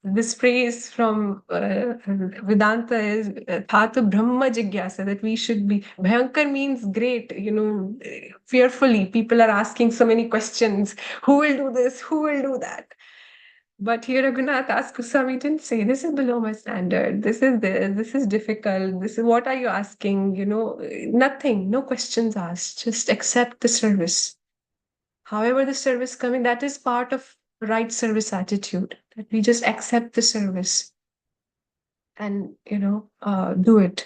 this phrase from Vedanta is "Atha to Brahma Jigyasa," that we should be. Bhayankar means great, fearfully. People are asking so many questions. Who will do this? Who will do that? But here Raghunath Das Goswami didn't say, "This is below my standard. This is difficult. This is what are you asking?" Nothing, no questions asked. Just accept the service. However the service coming, that is part of right service attitude, that we just accept the service and do it.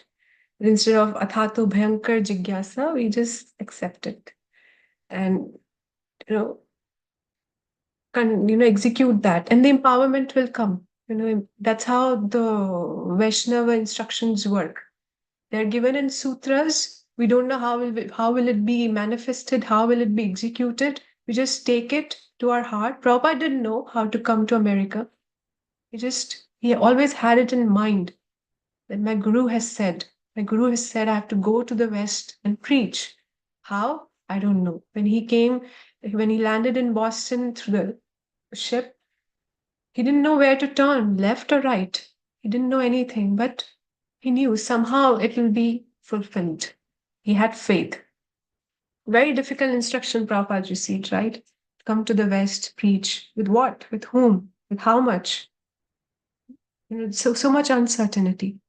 Instead of athato bhayankar jigyasa, we just accept it and execute that, and the empowerment will come. That's how the Vaishnava instructions work. They're given in sutras. We don't know how will it be manifested, how will it be executed. We just take it to our heart. Prabhupada didn't know how to come to America. He always had it in mind that my guru has said I have to go to the West and preach. How? I don't know. When he landed in Boston through the ship, he didn't know where to turn, left or right. He didn't know anything, but he knew somehow it will be fulfilled. He had faith. Very difficult instruction Prabhupada received, right? Come to the West, preach. With what? With whom? With how much? So much uncertainty.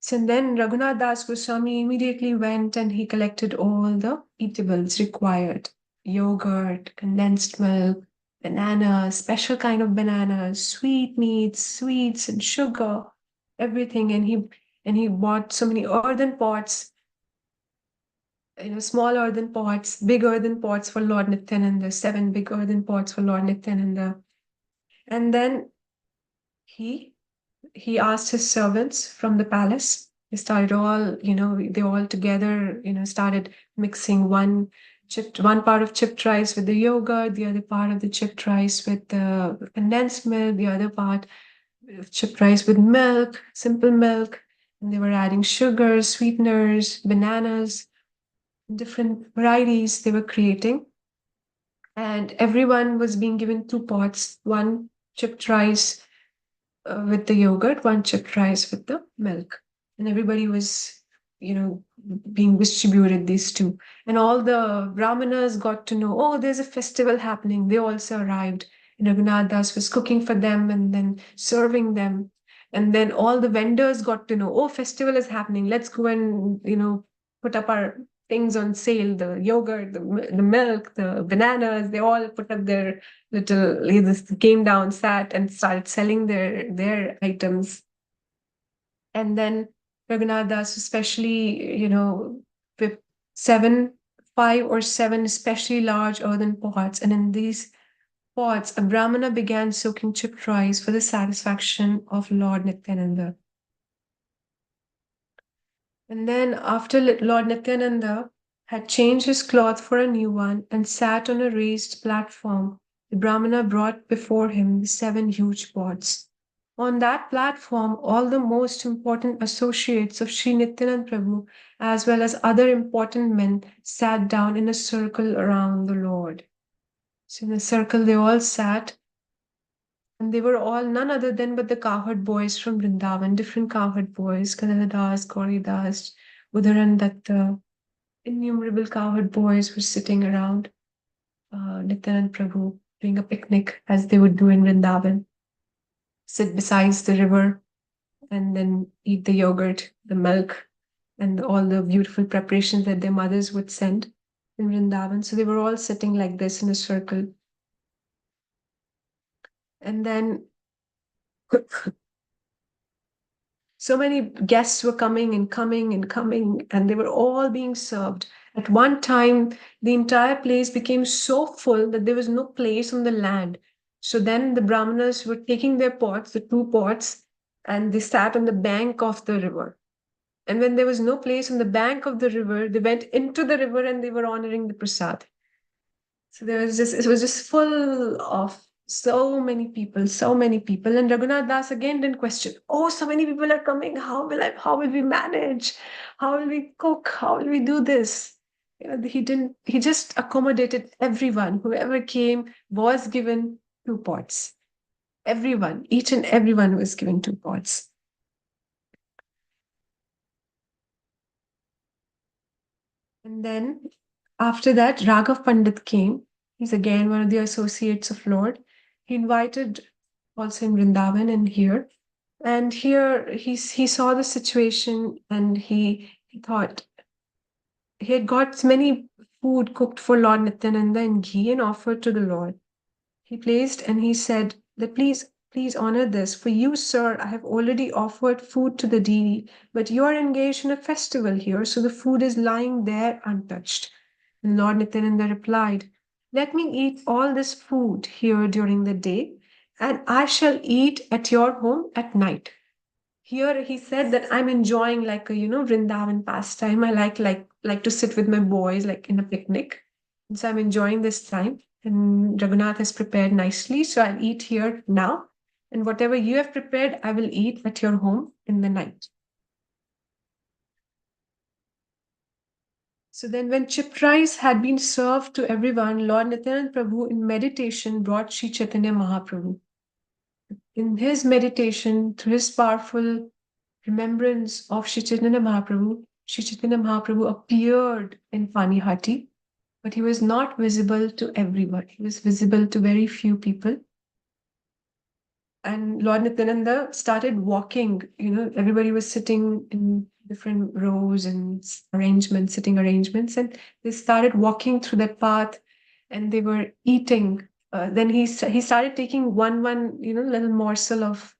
So then Raghunath Das Goswami immediately went and he collected all the eatables required. Yogurt, condensed milk, bananas, special kind of bananas, sweet meats, sweets and sugar, everything. And he bought so many earthen pots, small earthen pots, big earthen pots for Lord Nityananda, 7 big earthen pots for Lord Nityananda. And then he asked his servants from the palace. They started they all together, started mixing one part of chipped rice with the yogurt, the other part of the chipped rice with the condensed milk, the other part of chipped rice with milk, simple milk. And they were adding sugar, sweeteners, bananas, different varieties they were creating. And everyone was being given 2 pots, one chipped rice with the yogurt, one chipped rice with the milk. And everybody was, being distributed these 2. And all the brahmanas got to know, oh, there's a festival happening. They also arrived. And Raghunath Das was cooking for them and then serving them. And then all the vendors got to know, oh, festival is happening. Let's go and, put up our things on sale, the yogurt, the milk, the bananas. They all put up their he just came down, sat, and started selling their items. And then Raghunath Das, especially, with 5 or 7 especially large earthen pots. And in these pots, a Brahmana began soaking chipped rice for the satisfaction of Lord Nityananda. And then after Lord Nityananda had changed his cloth for a new one and sat on a raised platform, the Brahmana brought before him the 7 huge pots. On that platform, all the most important associates of Sri Nityananda Prabhu, as well as other important men, sat down in a circle around the Lord. So in a circle, they all sat, and they were all none other than but the cowherd boys from Vrindavan, different cowherd boys, Kanadadas, Gauridas, Udaran Datta, innumerable cowherd boys were sitting around Nityananda Prabhu doing a picnic as they would do in Vrindavan. Sit besides the river and then eat the yogurt, the milk, and all the beautiful preparations that their mothers would send in Vrindavan. So they were all sitting like this in a circle. And then So many guests were coming and coming and coming, and they were all being served. At one time, the entire place became so full that there was no place on the land. So then the Brahmanas were taking their pots, the two pots, and they sat on the bank of the river. And when there was no place on the bank of the river, they went into the river and they were honoring the prasad. So it was just full of so many people. And Raghunath Das again didn't question, oh, so many people are coming. How will we manage? How will we cook? How will we do this? He just accommodated everyone. Whoever came was given two pots. Everyone, each and everyone was given two pots. And then after that, Raghav Pandit came. He's again one of the associates of Lord. He invited also in Vrindavan and here. And here he saw the situation and he thought he had got many food cooked for Lord Nityananda in ghee and offered to the Lord. He placed and he said that please honor this. For you, sir, I have already offered food to the deity, but you are engaged in a festival here, so the food is lying there untouched. And Lord Nityananda replied, let me eat all this food here during the day, and I shall eat at your home at night. Here he said that I'm enjoying like a Vrindavan pastime. I like to sit with my boys like in a picnic. And so I'm enjoying this time. And Raghunath has prepared nicely. So I'll eat here now. And whatever you have prepared, I will eat at your home in the night. So then when chipped rice had been served to everyone, Lord Nityananda Prabhu in meditation brought Sri Chaitanya Mahaprabhu. In his meditation, through his powerful remembrance of Sri Chaitanya Mahaprabhu appeared in Pani Hati, but he was not visible to everyone. He was visible to very few people. And Lord Nityananda started walking. Everybody was sitting in different rows and sitting arrangements, and they started walking through that path, and they were eating. Then he started taking one little morsel of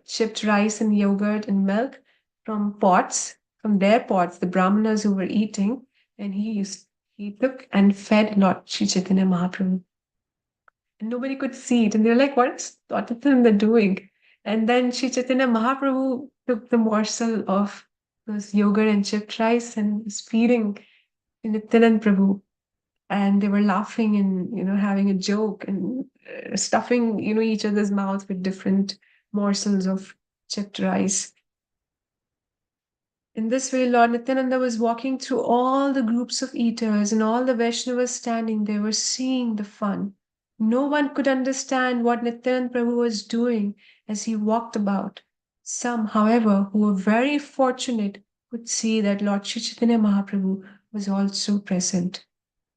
chipped rice and yogurt and milk from their pots, the brahmanas who were eating, and he took and fed Lord Sri Chaitanya Mahaprabhu. And nobody could see it, and they were like, "What is Nityananda doing?" And then Sri Chaitanya Mahaprabhu took the morsel of those yogurt and chipped rice and was feeding Nityananda Prabhu. And they were laughing and having a joke and stuffing each other's mouth with different morsels of chipped rice. In this way, Lord Nityananda was walking through all the groups of eaters, and all the Vaishnavas standing there were seeing the fun. No one could understand what Nityananda Prabhu was doing as he walked about. Some, however, who were very fortunate could see that Lord Sri Chaitanya Mahaprabhu was also present.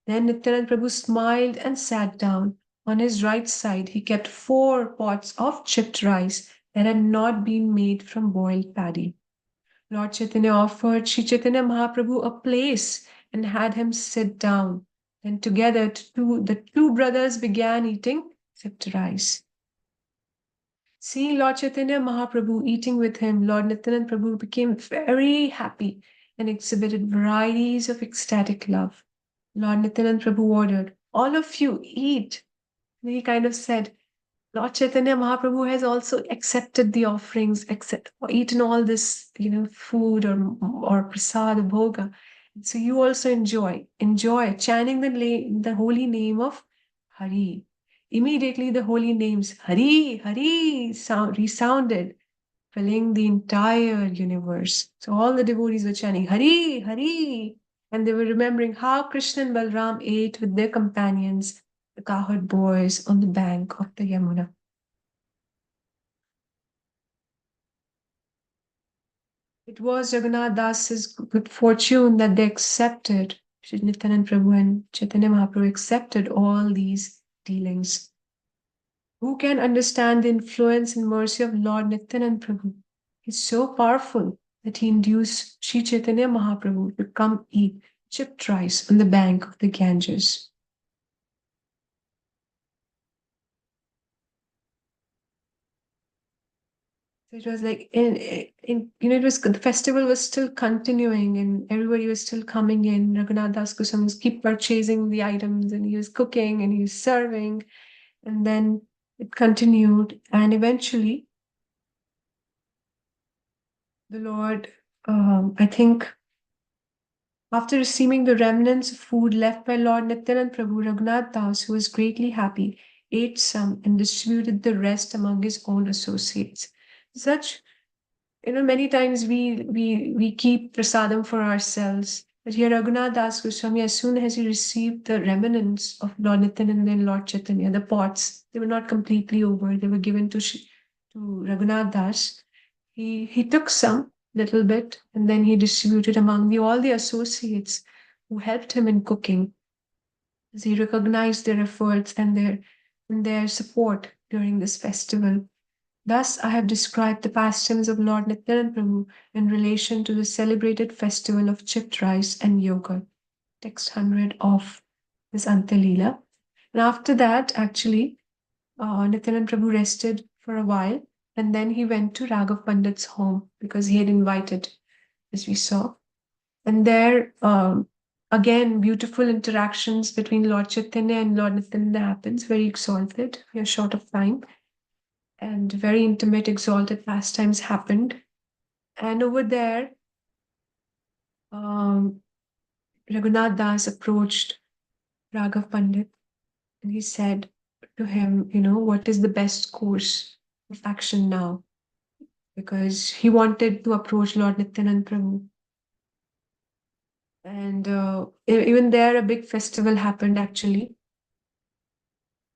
Then Nityananda Prabhu smiled and sat down. On his right side, he kept 4 pots of chipped rice that had not been made from boiled paddy. Lord Chaitanya offered Sri Chaitanya Mahaprabhu a place and had him sit down. Then together the two brothers began eating chipped rice. Seeing Lord Chaitanya Mahaprabhu eating with him, Lord Nityananda Prabhu became very happy and exhibited varieties of ecstatic love. Lord Nityananda Prabhu ordered, all of you eat. And he kind of said, Lord Chaitanya Mahaprabhu has also accepted the offerings, eaten all this, food or prasad or bhoga. So you also enjoy chanting the holy name of Hari. Immediately the holy names Hari, Hari resounded, filling the entire universe. So all the devotees were chanting Hari, Hari, and they were remembering how Krishna and Balram ate with their companions, the cowherd boys, on the bank of the Yamuna. It was Jagannath Das's good fortune that they accepted, Sri Nityananda Prabhu and Chaitanya Mahaprabhu accepted all these dealings. Who can understand the influence and mercy of Lord Nityananda Prabhu? He's so powerful that he induced Sri Chaitanya Mahaprabhu to come eat chipped rice on the bank of the Ganges. So it was like it was the festival was still continuing and everybody was still coming in. Raghunath Das Goswami was keep purchasing the items and he was cooking and he was serving. And then it continued. And eventually the Lord, I think after receiving the remnants of food left by Lord Nityanand Prabhu, Raghunath Das, who was greatly happy, ate some and distributed the rest among his own associates. Such, many times we keep prasadam for ourselves. But here Raghunath Das Goswami, as soon as he received the remnants of Lord Nityananda and Lord Chaitanya, the pots, they were not completely over. They were given to Raghunath Das. He took some little bit and then he distributed among all the associates who helped him in cooking. As he recognized their efforts and their support during this festival. Thus, I have described the pastimes of Lord Nityanand Prabhu in relation to the celebrated festival of chipped rice and yogurt. Text 100 of this Antalila. And after that, actually, Nityanand Prabhu rested for a while and then he went to Raghav Pandit's home because he had invited, as we saw. And there, again, beautiful interactions between Lord Chaitanya and Lord Nityananda happens, very exalted. We are short of time. And very intimate, exalted pastimes happened. And over there, Raghunath Das approached Raghav Pandit and he said to him, what is the best course of action now? Because he wanted to approach Lord Nityanand Prabhu. And even there, a big festival happened actually.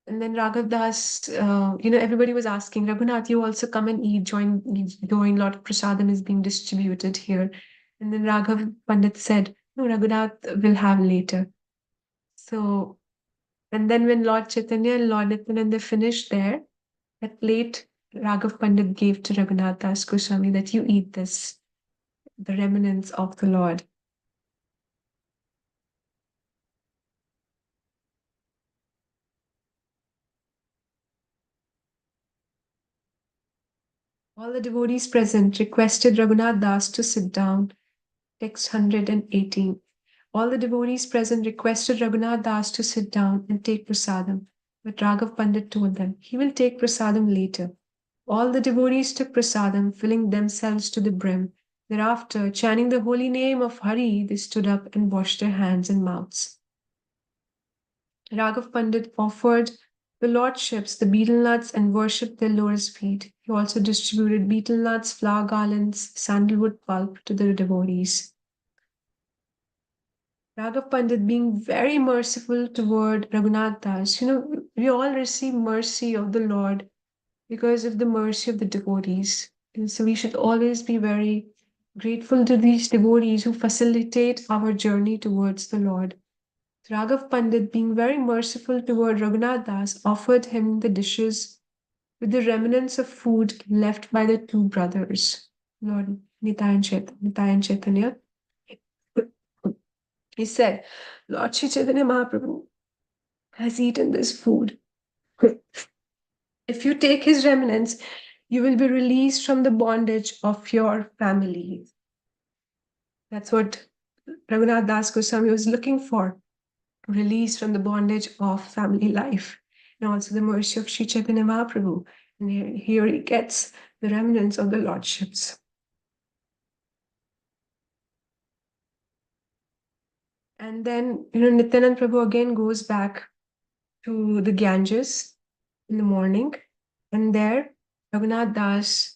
And then Raghav Das, everybody was asking, Raghunath, you also come and eat, join, Lord Prasadam is being distributed here. And then Raghav Pandit said, no, Raghunath will have later. So, and then when Lord Chaitanya and Lord Nityananda finished there, that plate Raghav Pandit gave to Raghunath Das Goswami that you eat this, the remnants of the Lord. All the devotees present requested Raghunath Das to sit down. Text 118. All the devotees present requested Raghunath Das to sit down and take prasadam. But Raghav Pandit told them, he will take prasadam later. All the devotees took prasadam, filling themselves to the brim. Thereafter, chanting the holy name of Hari, they stood up and washed their hands and mouths. Raghav Pandit offered the lordships the betel nuts and worshipped their lotus feet. He also distributed betel nuts, flower garlands, sandalwood pulp to the devotees. Raghav Pandit being very merciful toward Raghunath Das. We all receive mercy of the Lord because of the mercy of the devotees. And so we should always be very grateful to these devotees who facilitate our journey towards the Lord. Raghav Pandit, being very merciful toward Raghunath Das, offered him the dishes with the remnants of food left by the two brothers, Lord Nitai and Chaitanya. He said, Lord Shri Chaitanya Mahaprabhu has eaten this food. If you take his remnants, you will be released from the bondage of your family. That's what Raghunath Das Goswami was looking for. Release from the bondage of family life, and also the mercy of Shri Chaitanya Mahaprabhu. And here he gets the remnants of the lordships. And then, Nityanand Prabhu again goes back to the Ganges in the morning, and there Raghunath Das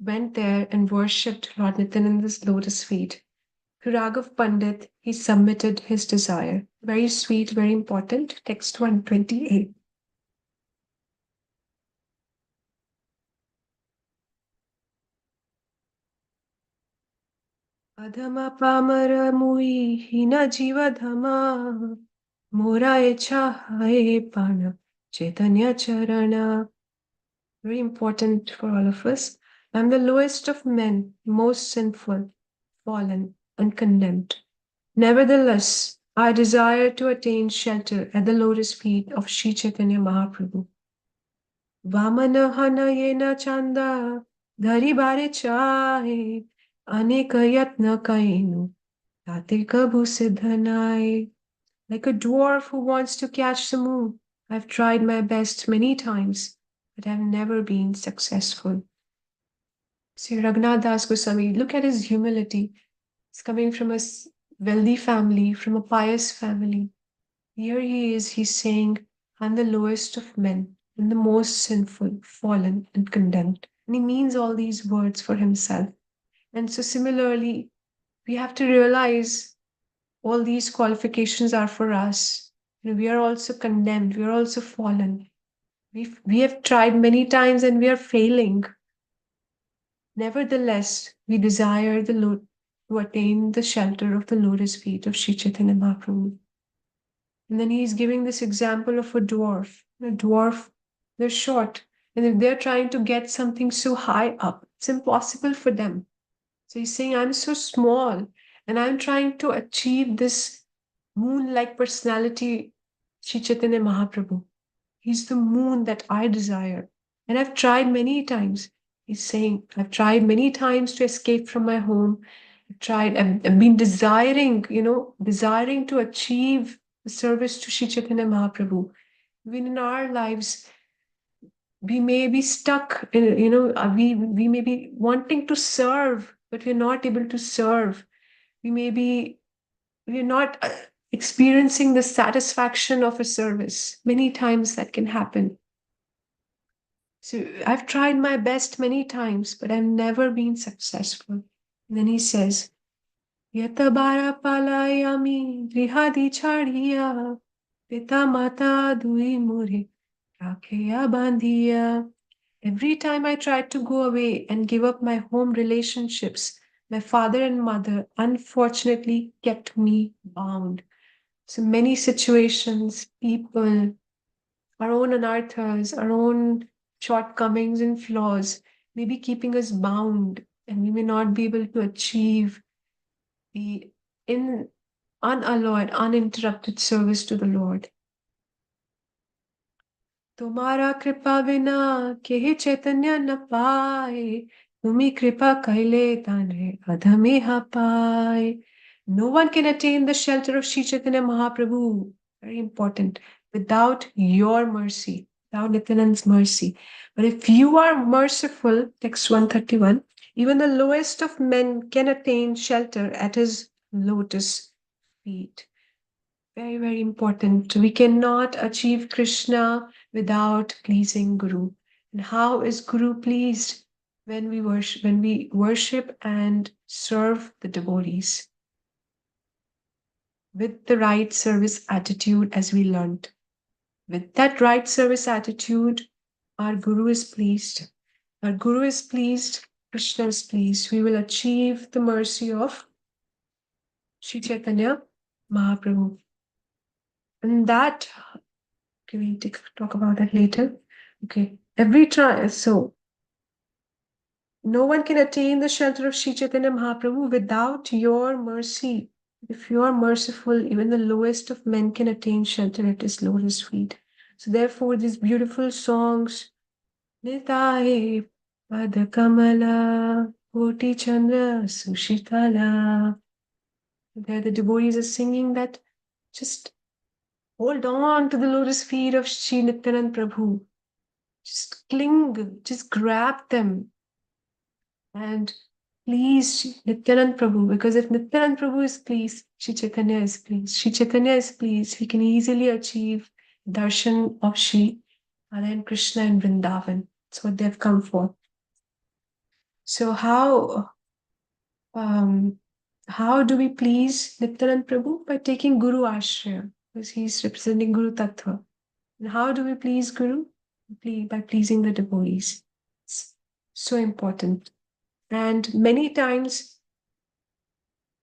went there and worshipped Lord Nityananda's lotus feet. To Raghav Pandit, he submitted his desire. Very sweet, very important. Text 128. Adhama pamara mui hina jiva dhama mora echa hai pana chaitanya charana. Very important for all of us. I am the lowest of men, most sinful, fallen, and condemned. Nevertheless, I desire to attain shelter at the lotus feet of Sri Chaitanya Mahaprabhu. Vamana hanayena chanda dhari bare chahe अनेक यत्न kainu tate kabhu siddhanai. Like a dwarf who wants to catch the moon, I've tried my best many times, but I've never been successful. See, Raghunath Das Goswami, look at his humility. He's coming from a wealthy family, from a pious family. Here he is, he's saying, I'm the lowest of men and the most sinful, fallen, and condemned. And he means all these words for himself. And so, similarly, we have to realize all these qualifications are for us. We are also condemned, we are also fallen. We have tried many times and we are failing. Nevertheless, we desire the Lord to attain the shelter of the lotus feet of Sri Chaitanya Mahaprabhu. And then he's giving this example of a dwarf. A dwarf, they're short. And if they're trying to get something so high up, it's impossible for them. So he's saying, I'm so small and I'm trying to achieve this moon-like personality, Sri Chaitanya Mahaprabhu. He's the moon that I desire. And I've tried many times. He's saying, I've tried many times to escape from my home. I've been desiring to achieve the service to Sri Chaitanya Mahaprabhu. Even in our lives, we may be stuck in, we may be wanting to serve, but we're not able to serve. We're not experiencing the satisfaction of a service. Many times that can happen. So I've tried my best many times, but I've never been successful. And then he says, Yatabara palayami drihadi chadiya pita mata dui mure rakeya bandhiya. Every time I tried to go away and give up my home relationships, my father and mother unfortunately kept me bound. So many situations, people, our own anarthas, our own shortcomings and flaws may be keeping us bound, and we may not be able to achieve the unalloyed, uninterrupted service to the Lord. तुम्हारा कृपा बिना के चैतन्य न पाए तुम्ही कृपा कैले ताने अधमे हा पाए. No one can attain the shelter of Sri Chaitanya Mahaprabhu. Very important. Without your mercy, without Nityananda's mercy. But if you are merciful, text 131, even the lowest of men can attain shelter at his lotus feet. Very, very important. We cannot achieve Krishna without pleasing Guru. And how is Guru pleased? When we worship and serve the devotees with the right service attitude, as we learned. With that right service attitude, our Guru is pleased. Our Guru is pleased, Krishna is pleased. We will achieve the mercy of Sri Chaitanya Mahaprabhu. And that, okay, we'll talk about that later. Okay, so no one can attain the shelter of Sri Chaitanya Mahaprabhu without your mercy. If you are merciful, even the lowest of men can attain shelter at his lotus feet. So therefore, these beautiful songs, Nitaye Pada Kamala Koti Chandra Sushitala. There the devotees are singing that just hold on to the lotus feet of Sri Nityananda Prabhu. Just cling, just grab them. And please Nityanand Prabhu, because if Nityanand Prabhu is pleased, Sri Chaitanya is pleased. Sri Chaitanya is pleased, he can easily achieve darshan of Sri Radha and Krishna in Vrindavan. That's what they've come for. So how do we please Nityanand Prabhu? By taking Guru Ashraya, because he's representing Guru Tattva. And how do we please Guru? By pleasing the devotees. It's so important. And many times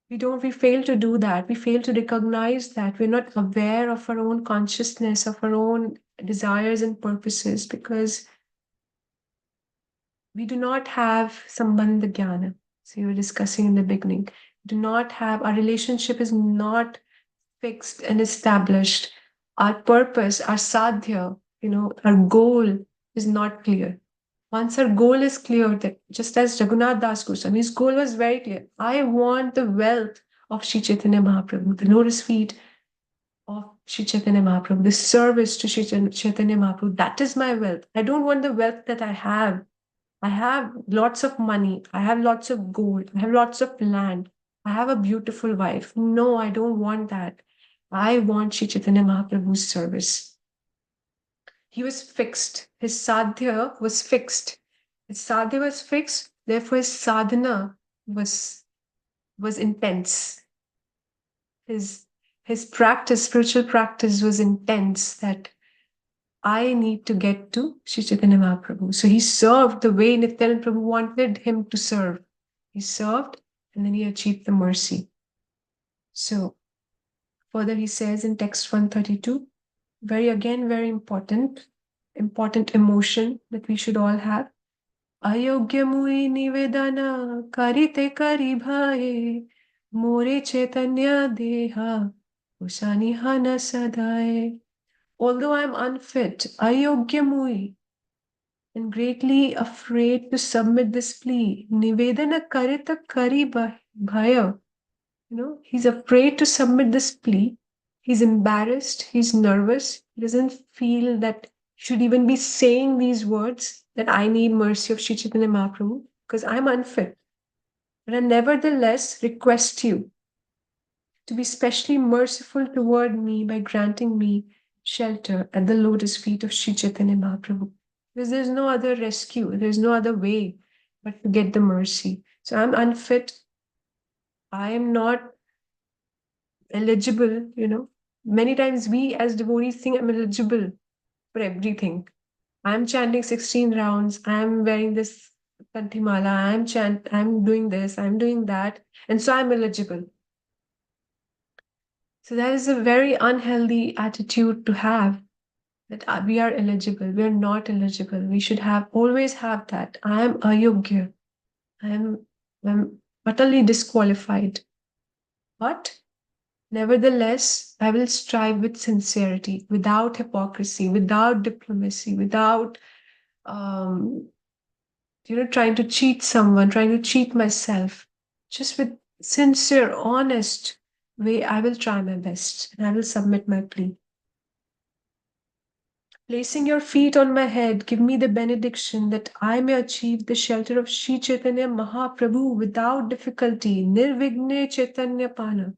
we fail to do that. We fail to recognize that. We're not aware of our own consciousness, of our own desires and purposes, because we do not have sambandha jnana. So you were discussing in the beginning. Our relationship is not fixed and established. Our purpose, our sadhya, our goal is not clear. Once our goal is clear, that just as Raghunath Das Goswami, his goal was very clear. I want the wealth of Sri Chaitanya Mahaprabhu, the lotus feet of Sri Chaitanya Mahaprabhu, the service to Sri Chaitanya Mahaprabhu. That is my wealth. I don't want the wealth that I have. I have lots of money. I have lots of gold. I have lots of land. I have a beautiful wife. No, I don't want that. I want Sri Chaitanya Mahaprabhu's service. He was fixed. His sadhya was fixed. His sadhya was fixed. Therefore, his sadhana was intense. His practice, spiritual practice, was intense. That I need to get to Sri Chaitanya Mahaprabhu. So he served the way Nityananda Prabhu wanted him to serve. He served and then he achieved the mercy. So further he says in text 132, very important emotion that we should all have. Ayogya mui nivedana karite kari bhaye more chaitanya deha usani hana sadaye. Although I am unfit, ayogya mui, and greatly afraid to submit this plea, nivedana karita kari bhaya. He's afraid to submit this plea. He's embarrassed. He's nervous. He doesn't feel that he should even be saying these words, that I need mercy of Sri Chaitanya Mahaprabhu, because I'm unfit. But I nevertheless request you to be specially merciful toward me by granting me shelter at the lotus feet of Sri Chaitanya Mahaprabhu. Because there's no other rescue. There's no other way but to get the mercy. So I'm unfit. I am not eligible, Many times we as devotees think I'm eligible for everything. I'm chanting 16 rounds, I'm wearing this Kantimala, I'm doing this, I'm doing that, and so I'm eligible. So that is a very unhealthy attitude to have, that we are eligible. We are not eligible. We should always have that. I am ayogya. I'm utterly disqualified. But nevertheless, I will strive with sincerity, without hypocrisy, without diplomacy, without trying to cheat someone, trying to cheat myself. Just with sincere, honest way, I will try my best and I will submit my plea. Placing your feet on my head, give me the benediction that I may achieve the shelter of Sri Chaitanya Mahaprabhu without difficulty. Nirvighne Chaitanya Pana.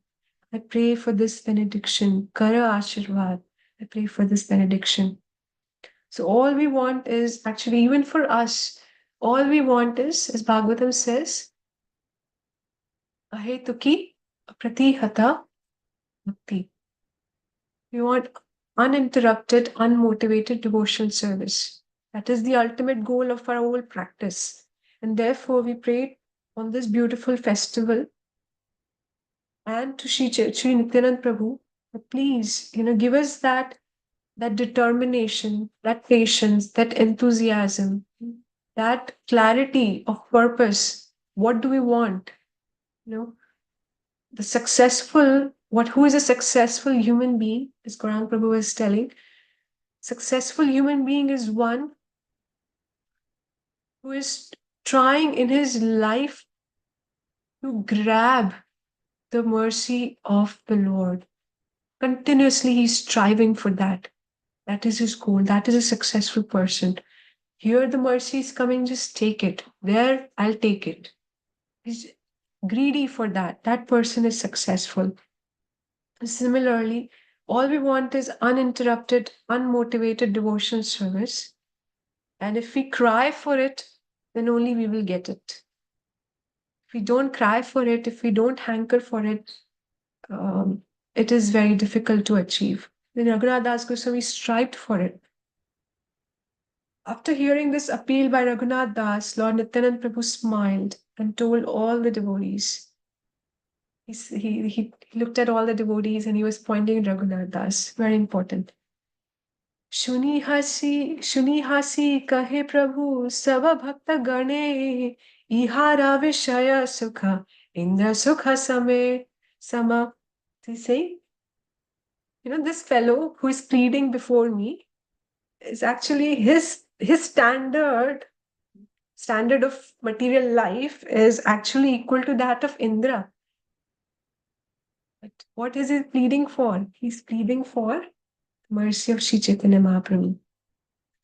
I pray for this benediction. Kara Ashirvad. I pray for this benediction. So all we want is, actually, even for us, all we want is, as Bhagavatam says, ahetuki pratihata bhakti. We want uninterrupted, unmotivated devotional service. That is the ultimate goal of our whole practice. And therefore, we pray on this beautiful festival and to Sri Nityananda Prabhu, please, give us that determination, that patience, that enthusiasm, that clarity of purpose. What do we want? Who is a successful human being, as Gauranga Prabhu was telling? Successful human being is one who is trying in his life to grab the mercy of the Lord. Continuously, he's striving for that. That is his goal. That is a successful person. Here the mercy is coming, just take it. There, I'll take it. He's greedy for that. That person is successful. Similarly, all we want is uninterrupted, unmotivated devotional service. And if we cry for it, then only we will get it. If we don't cry for it, if we don't hanker for it, it is very difficult to achieve. Then Raghunath Das Goswami strived for it. After hearing this appeal by Raghunath Das, Lord Nityananda Prabhu smiled and told all the devotees. He looked at all the devotees and he was pointing at Raghunath Das. Very important. Shuni hasi kahe Prabhu sava bhakta gane ihara vishaya sukha indra sukha sama. He say, this fellow who is pleading before me is actually his his standard of material life is actually equal to that of Indra. But what is he pleading for? He's pleading for the mercy of Sri Chaitanya Mahaprabhu.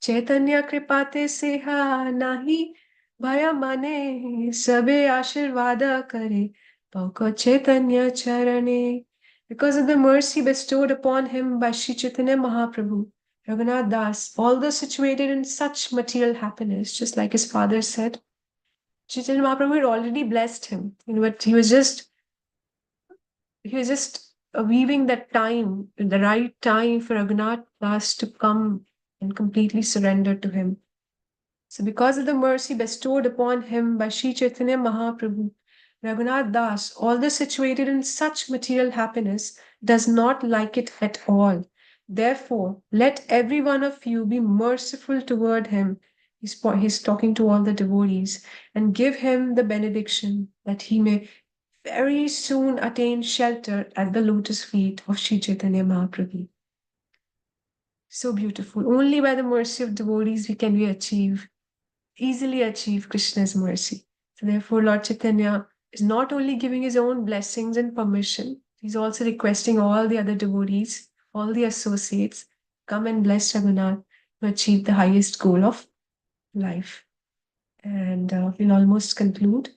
Chaitanya kripate seha nahi bhaya mane sabe ashirvada kare pauko Chaitanya charane. Because of the mercy bestowed upon him by Sri Chaitanya Mahaprabhu, Raghunath Das, although situated in such material happiness, just like his father said, Chaitanya Mahaprabhu had already blessed him, but he was just weaving that time, the right time for Raghunath Das to come and completely surrender to him. So because of the mercy bestowed upon him by Sri Chaitanya Mahaprabhu, Raghunath Das, although situated in such material happiness, does not like it at all. Therefore, let every one of you be merciful toward him. He's talking to all the devotees, and give him the benediction that he may very soon attain shelter at the lotus feet of Sri Chaitanya Mahaprabhu. So beautiful. Only by the mercy of devotees can we easily achieve Krishna's mercy. So therefore, Lord Chaitanya is not only giving his own blessings and permission, he's also requesting all the other devotees, all the associates, come and bless Raghunath to achieve the highest goal of life. And we'll almost conclude.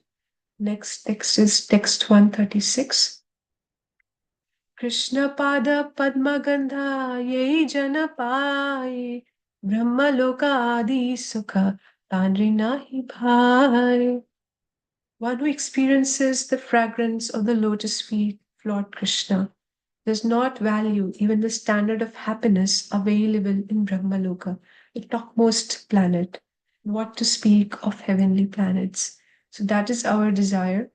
Next text is text 136. Krishna pada padma gandha yei jana pai brahma loka adi sukha tanri nahi bhai. One who experiences the fragrance of the lotus feet of Lord Krishna does not value even the standard of happiness available in Brahmaloka, the topmost planet. What to speak of heavenly planets? So that is our desire.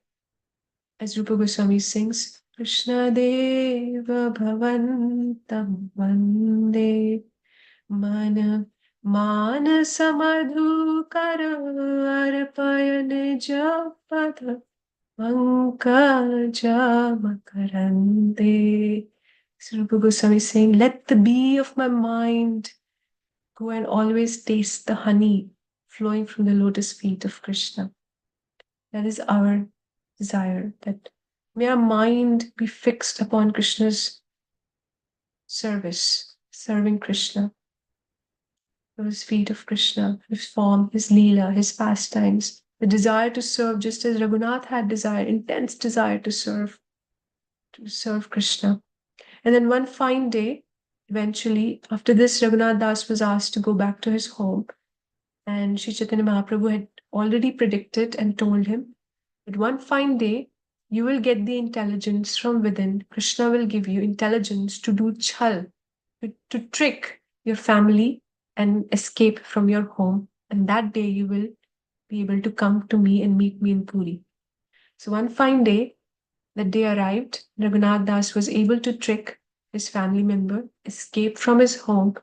As Rupa Goswami sings, Krishna Deva Bhavantam Vande Mana Samadhukara Arpaya Nija Pada Pankaja Makarante. So Rupa Goswami is saying, let the bee of my mind go and always taste the honey flowing from the lotus feet of Krishna. That is our desire, that may our mind be fixed upon Krishna's service, serving Krishna, those feet of Krishna, his form, his leela, his pastimes, the desire to serve, just as Raghunath had desire, intense desire to serve Krishna. And then one fine day, eventually, after this, Raghunath Das was asked to go back to his home. And Sri Chaitanya Mahaprabhu had already predicted and told him that one fine day, you will get the intelligence from within. Krishna will give you intelligence to do chal, to trick your family and escape from your home. And that day you will be able to come to me and meet me in Puri. So one fine day, that day arrived, Raghunath Das was able to trick his family member, escape from his home,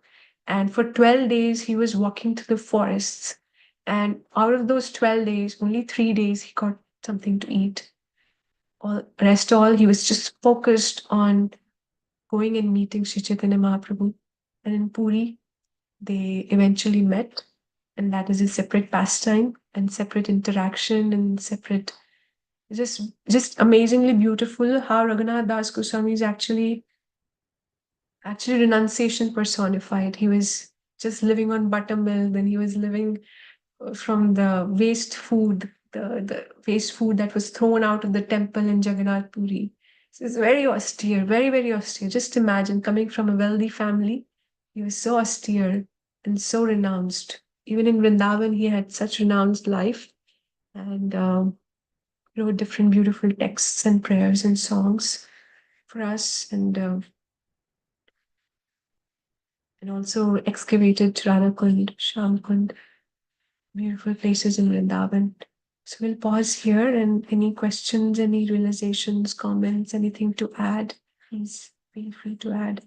and for 12 days he was walking through the forests. And out of those 12 days, only 3 days he got something to eat. All he was just focused on going and meeting Sri Chaitanya Mahaprabhu. And in Puri, they eventually met, and that is a separate pastime and separate interaction and separate, just amazingly beautiful how Raghunath Das Goswami is actually renunciation personified. He was just living on buttermilk, then he was living from the waste food, the waste food that was thrown out of the temple in Jagannath Puri. So it's very austere, very, very austere. Just imagine coming from a wealthy family, he was so austere and so renounced. Even in Vrindavan, he had such renounced life, and wrote different beautiful texts and prayers and songs for us, and also excavated Radhakund, Shamkund, beautiful places in Vrindavan. So we'll pause here, and any questions, any realizations, comments, anything to add, please feel free to add.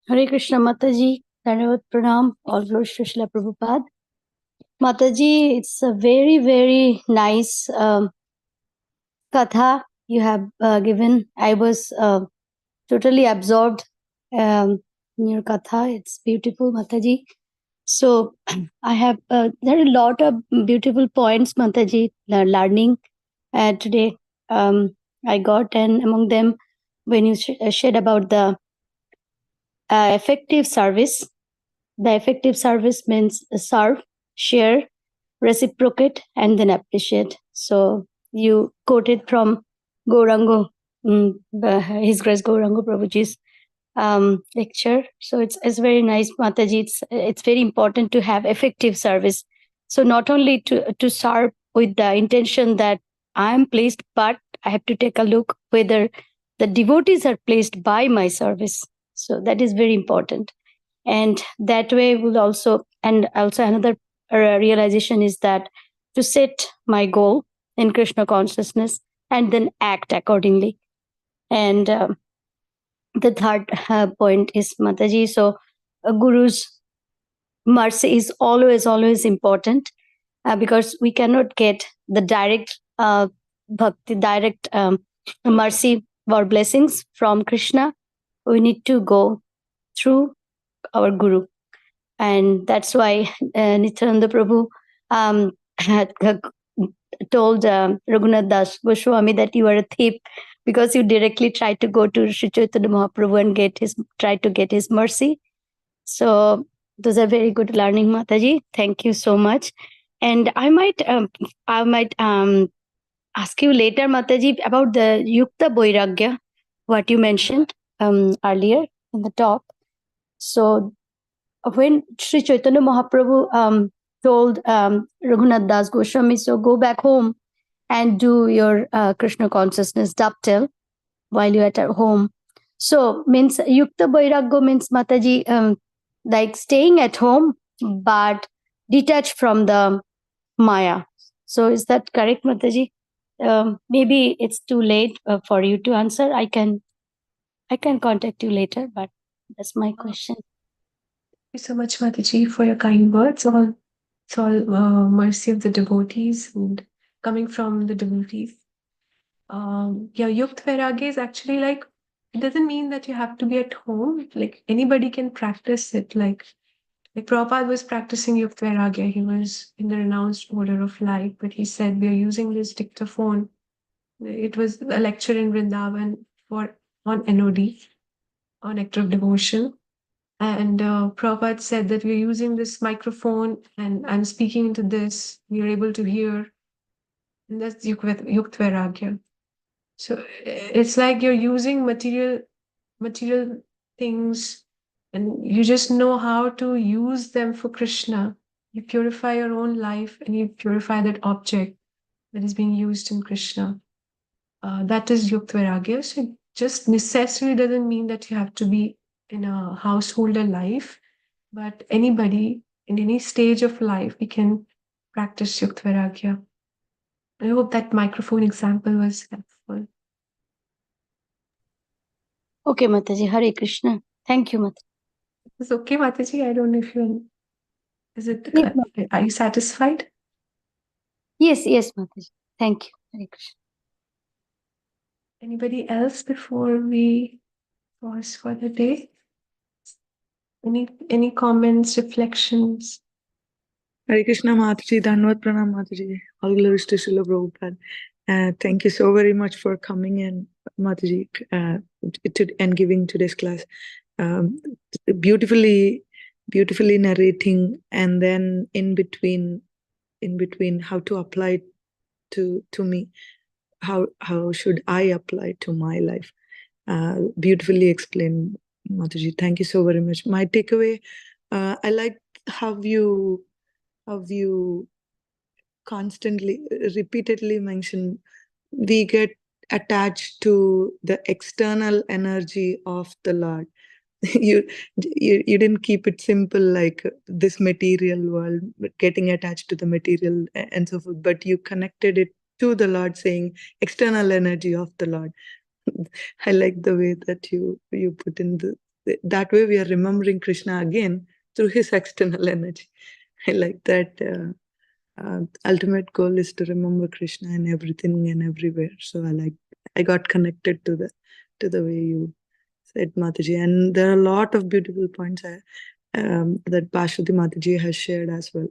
Hare Krishna Mataji, Dhanavad Pranam, all glories to Srila Prabhupada. Mataji, it's a very, very nice katha you have given. I was totally absorbed in your katha. It's beautiful, Mataji. So I have there are a lot of beautiful points, Mataji, learning today. I got, and among them, when you shared about the effective service. The effective service means serve, share, reciprocate, and then appreciate. So you quoted from Gaurango, His Grace Gaurango Prabhuji's lecture. So it's very nice, Mataji. It's very important to have effective service. So not only to serve with the intention that I am pleased, but I have to take a look whether the devotees are pleased by my service. So that is very important. And that way will also, and also another realization is that to set my goal in Krishna consciousness and then act accordingly. And the third point is, Mataji, so Guru's mercy is always important, because we cannot get the direct bhakti, direct mercy or blessings from Krishna. We need to go through our Guru. And that's why Nityananda Prabhu had told Raghunath Das Goswami that you are a thief because you directly tried to go to Sri Chaitanya Mahaprabhu and try to get his mercy. So those are very good learning, Mataji. Thank you so much. And I might ask you later, Mataji, about the Yukta Boiragya, what you mentioned earlier in the talk. So when Sri Chaitanya Mahaprabhu told Raghunath Das Goswami, so go back home and do your Krishna consciousness dovetail while you're at home. So means Yukta Vairagya means, Mataji, like staying at home but detached from the Maya. So is that correct, Mataji? Maybe it's too late for you to answer. I can contact you later, but that's my question. Thank you so much, Mataji, for your kind words. It's all mercy of the devotees and coming from the devotees. Yeah, Yukt Vairagya is actually like, it doesn't mean that you have to be at home. Like anybody can practice it. Like Prabhupada was practicing Yukt Vairagya. He was in the renounced order of life, but he said, we are using this dictaphone. It was a lecture in Vrindavan on NOD, on Nectar of Devotion. And Prabhupada said that we're using this microphone and I'm speaking into this, we're able to hear. And that's Yukt Vairagya. So it's like you're using material things and you just know how to use them for Krishna. You purify your own life and you purify that object that is being used in Krishna. That is Yukt Vairagya. So it just necessarily doesn't mean that you have to be in a householder life, but anybody in any stage of life, we can practice Yukt Vairagya. I hope that microphone example was helpful. Okay, Mataji. Hare Krishna. Thank you, Mataji. It's okay, Mataji. I don't know if you're. Is it? Yes, Are you satisfied? Yes, Mataji. Thank you. Hare Krishna. Anybody else before we pause for the day? Any comments, reflections? Hare Krishna Mataji, Dhanavad Pranam Mataji, all glories to Srila Prabhupada. Thank you so very much for coming in, Mataji, and giving today's class. Beautifully narrating, and then in between how to apply to me, how should I apply to my life. Beautifully explained, Mataji. Thank you so very much. My takeaway, I like how you repeatedly mention we get attached to the external energy of the Lord. you didn't keep it simple like this material world, getting attached to the material and so forth, but you connected it to the Lord, saying external energy of the Lord. I like the way that you put in that way we are remembering Krishna again through his external energy. I like that. Ultimate goal is to remember Krishna in everything and everywhere. So I like I got connected to the way you said, Mataji. And there are a lot of beautiful points that Bhashwati Mataji has shared as well.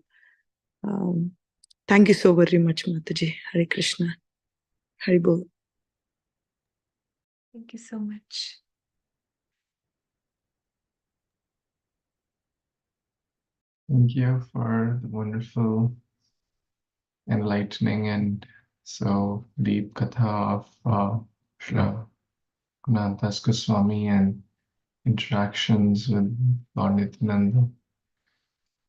Thank you so very much, Mataji. Hare Krishna. Hari Bol. Thank you so much. Thank you for the wonderful, enlightening, and so deep katha of Srila Raghunath Goswami and interactions with Lord Nityananda.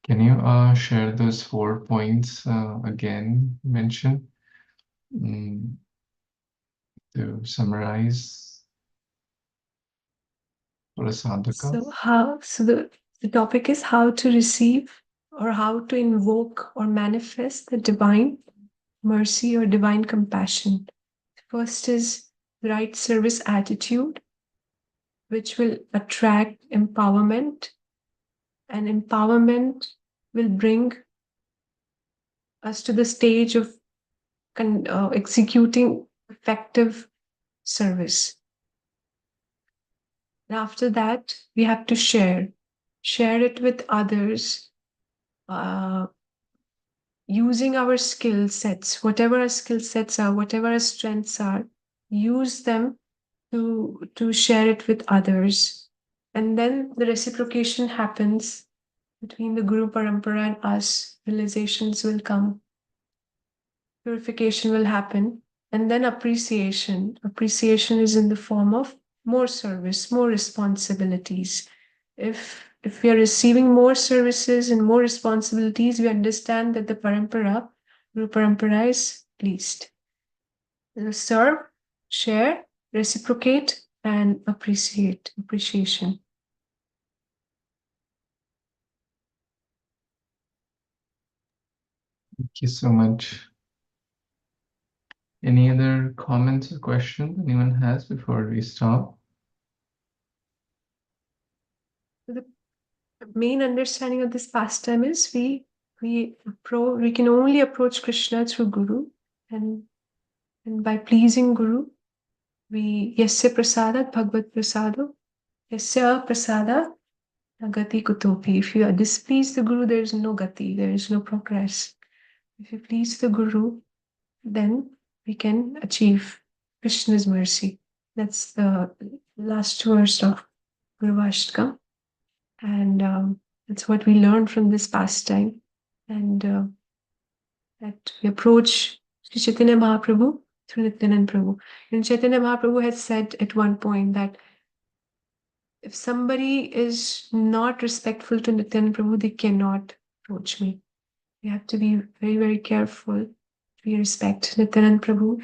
Can you share those 4 points again mentioned to summarize for a sadhaka? So the topic is how to receive or how to invoke or manifest the divine mercy or divine compassion. First is right service attitude, which will attract empowerment, and empowerment will bring us to the stage of executing effective service. And after that, we have to share it with others, using our skill sets, whatever our skill sets are, whatever our strengths are, use them to share it with others. And then the reciprocation happens between the Guru Parampara and us. Realizations will come, purification will happen, and then appreciation. Appreciation is in the form of more service, more responsibilities. If we are receiving more services and more responsibilities, we understand that the parampara, Guru Parampara, is pleased. Serve, share, reciprocate, and appreciation. Thank you so much. Any other comments or questions anyone has before we stop? The main understanding of this pastime is we can only approach Krishna through Guru, and by pleasing Guru, we yasya prasadat bhagavad prasado, yasya prasada gati kutopi. If you displease the Guru, there is no gati, there is no progress. If you please the Guru, then we can achieve Krishna's mercy. That's the last verse of Guru Vashtaka. And that's what we learn from this pastime. And that we approach Sri Chaitanya Mahaprabhu through Nityananda Prabhu. And Chaitanya Mahaprabhu has said at one point that if somebody is not respectful to Nityananda Prabhu, they cannot approach me. We have to be very, very careful. We respect Nityananda Prabhu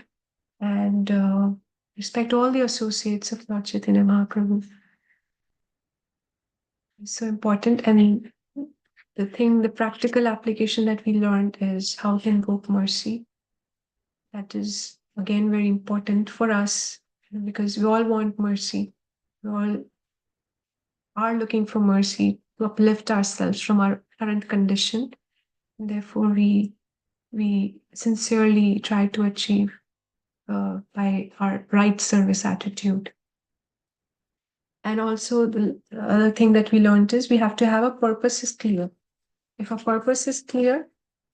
and respect all the associates of Lord Chaitanya Mahaprabhu. It's so important. And the practical application that we learned is how to invoke mercy. That is, again, very important for us because we all want mercy. We all are looking for mercy to uplift ourselves from our current condition. And therefore, we sincerely try to achieve by our right service attitude. And also the other thing that we learned is we have to have a purpose is clear. If our purpose is clear,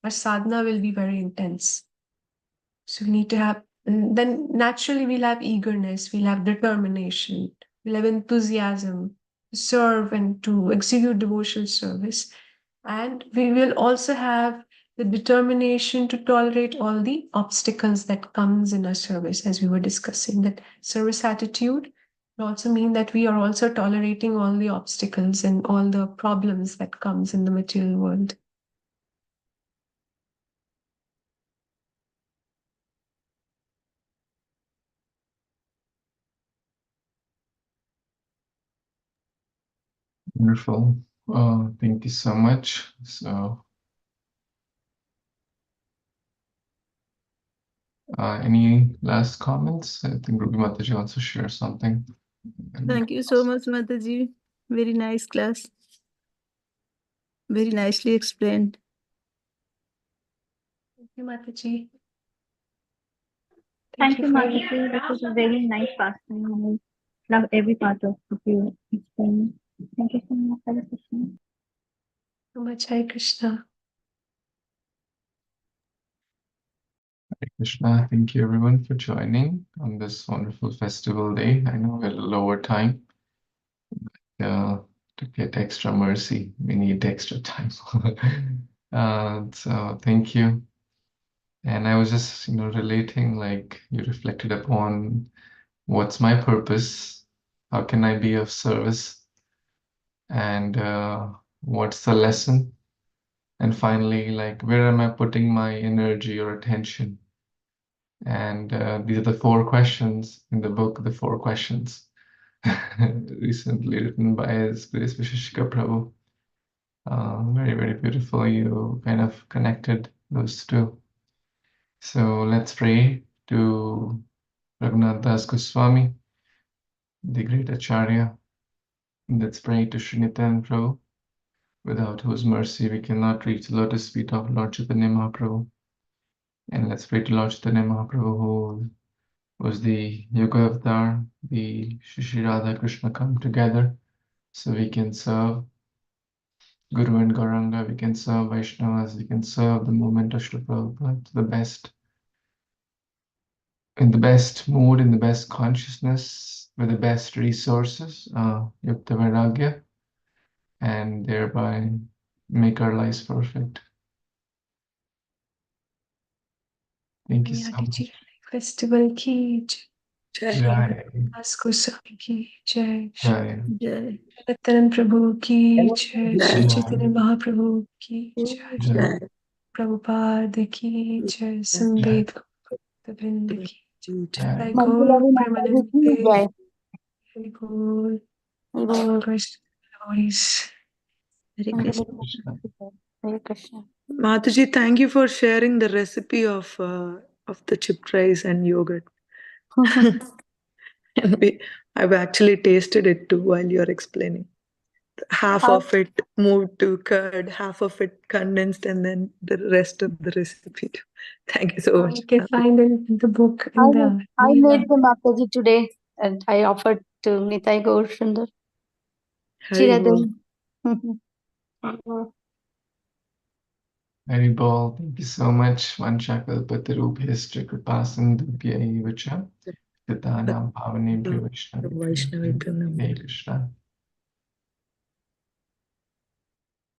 our sadhana will be very intense. So we need to have, and then naturally we'll have eagerness, we'll have determination, we'll have enthusiasm to serve and to execute devotional service. And we will also have the determination to tolerate all the obstacles that comes in our service, as we were discussing. That service attitude will also mean that we are also tolerating all the obstacles and all the problems that comes in the material world. Wonderful. Thank you so much. So, any last comments? I think Ruby Mataji also share something. Thank you so much, Mataji. Very nice class. Very nicely explained. Thank you, Mataji. Thank you, for Mataji. This was a very nice pastime. I love every part of what you explained. Thank you so much for the session. so much. Hare Krishna. Hare Krishna. Thank you everyone for joining on this wonderful festival day. I know we're a little over time. To get extra mercy, we need extra time. So thank you. And I was just, relating, like you reflected upon what's my purpose, how can I be of service, and what's the lesson, and finally, like where am I putting my energy or attention? And these are the 4 questions in the book, the 4 questions, recently written by His Grace Vishishika Prabhu. Very, very beautiful. You kind of connected those two. So let's pray to Raghunath Das Goswami, the great Acharya. Let's pray to Sri Nityayana Prabhu, without whose mercy we cannot reach the lotus feet of Lord Chaitanya Mahaprabhu. And let's pray to Lord Chaitanya Mahaprabhu, who was the Yoga Avatar, the Shri Radha Krishna come together, so we can serve Guru and Gauranga, we can serve Vaishnavas, we can serve the movement of Srila Prabhupada to the best, in the best mood, in the best consciousness, with the best resources, Yukta Vairagya, and thereby make our lives perfect. Thank you so Yati much. Festival ki jai. Jai, Das Goswami ki jai. Jai, Jai. Nityanand Prabhu ki jai. Shri Jai, Chaitanya Mahaprabhu ki jai. Jai, Prabhupada ki jai. Jai, Samved Govinda ki jai. Jai. Jai Gaur Manjulavi Mataji ki Premanande. jai. Jai Gaur. Hare All Krishna glories. Hare Hare Krishna. Krishna. Hare Krishna. Mataji, thank you for sharing the recipe of the chipped rice and yogurt. And I've actually tasted it too while you're explaining. Half I, of it moved to curd, half of it condensed, and then the rest of the recipe too. Thank you so much. You can find it in the book I, in the I Leela. made the Mataji today and I offered to Nitai Gaur Sundar. Hari Bol. Chiradan. Hari Bol, thank you so much. Vanchakalpatarubhyascha kripasindubhya evacha Pitanam Bhavanebhyo Vaishnavibhyo Vaishnavibhyo namo. Hare Krishna.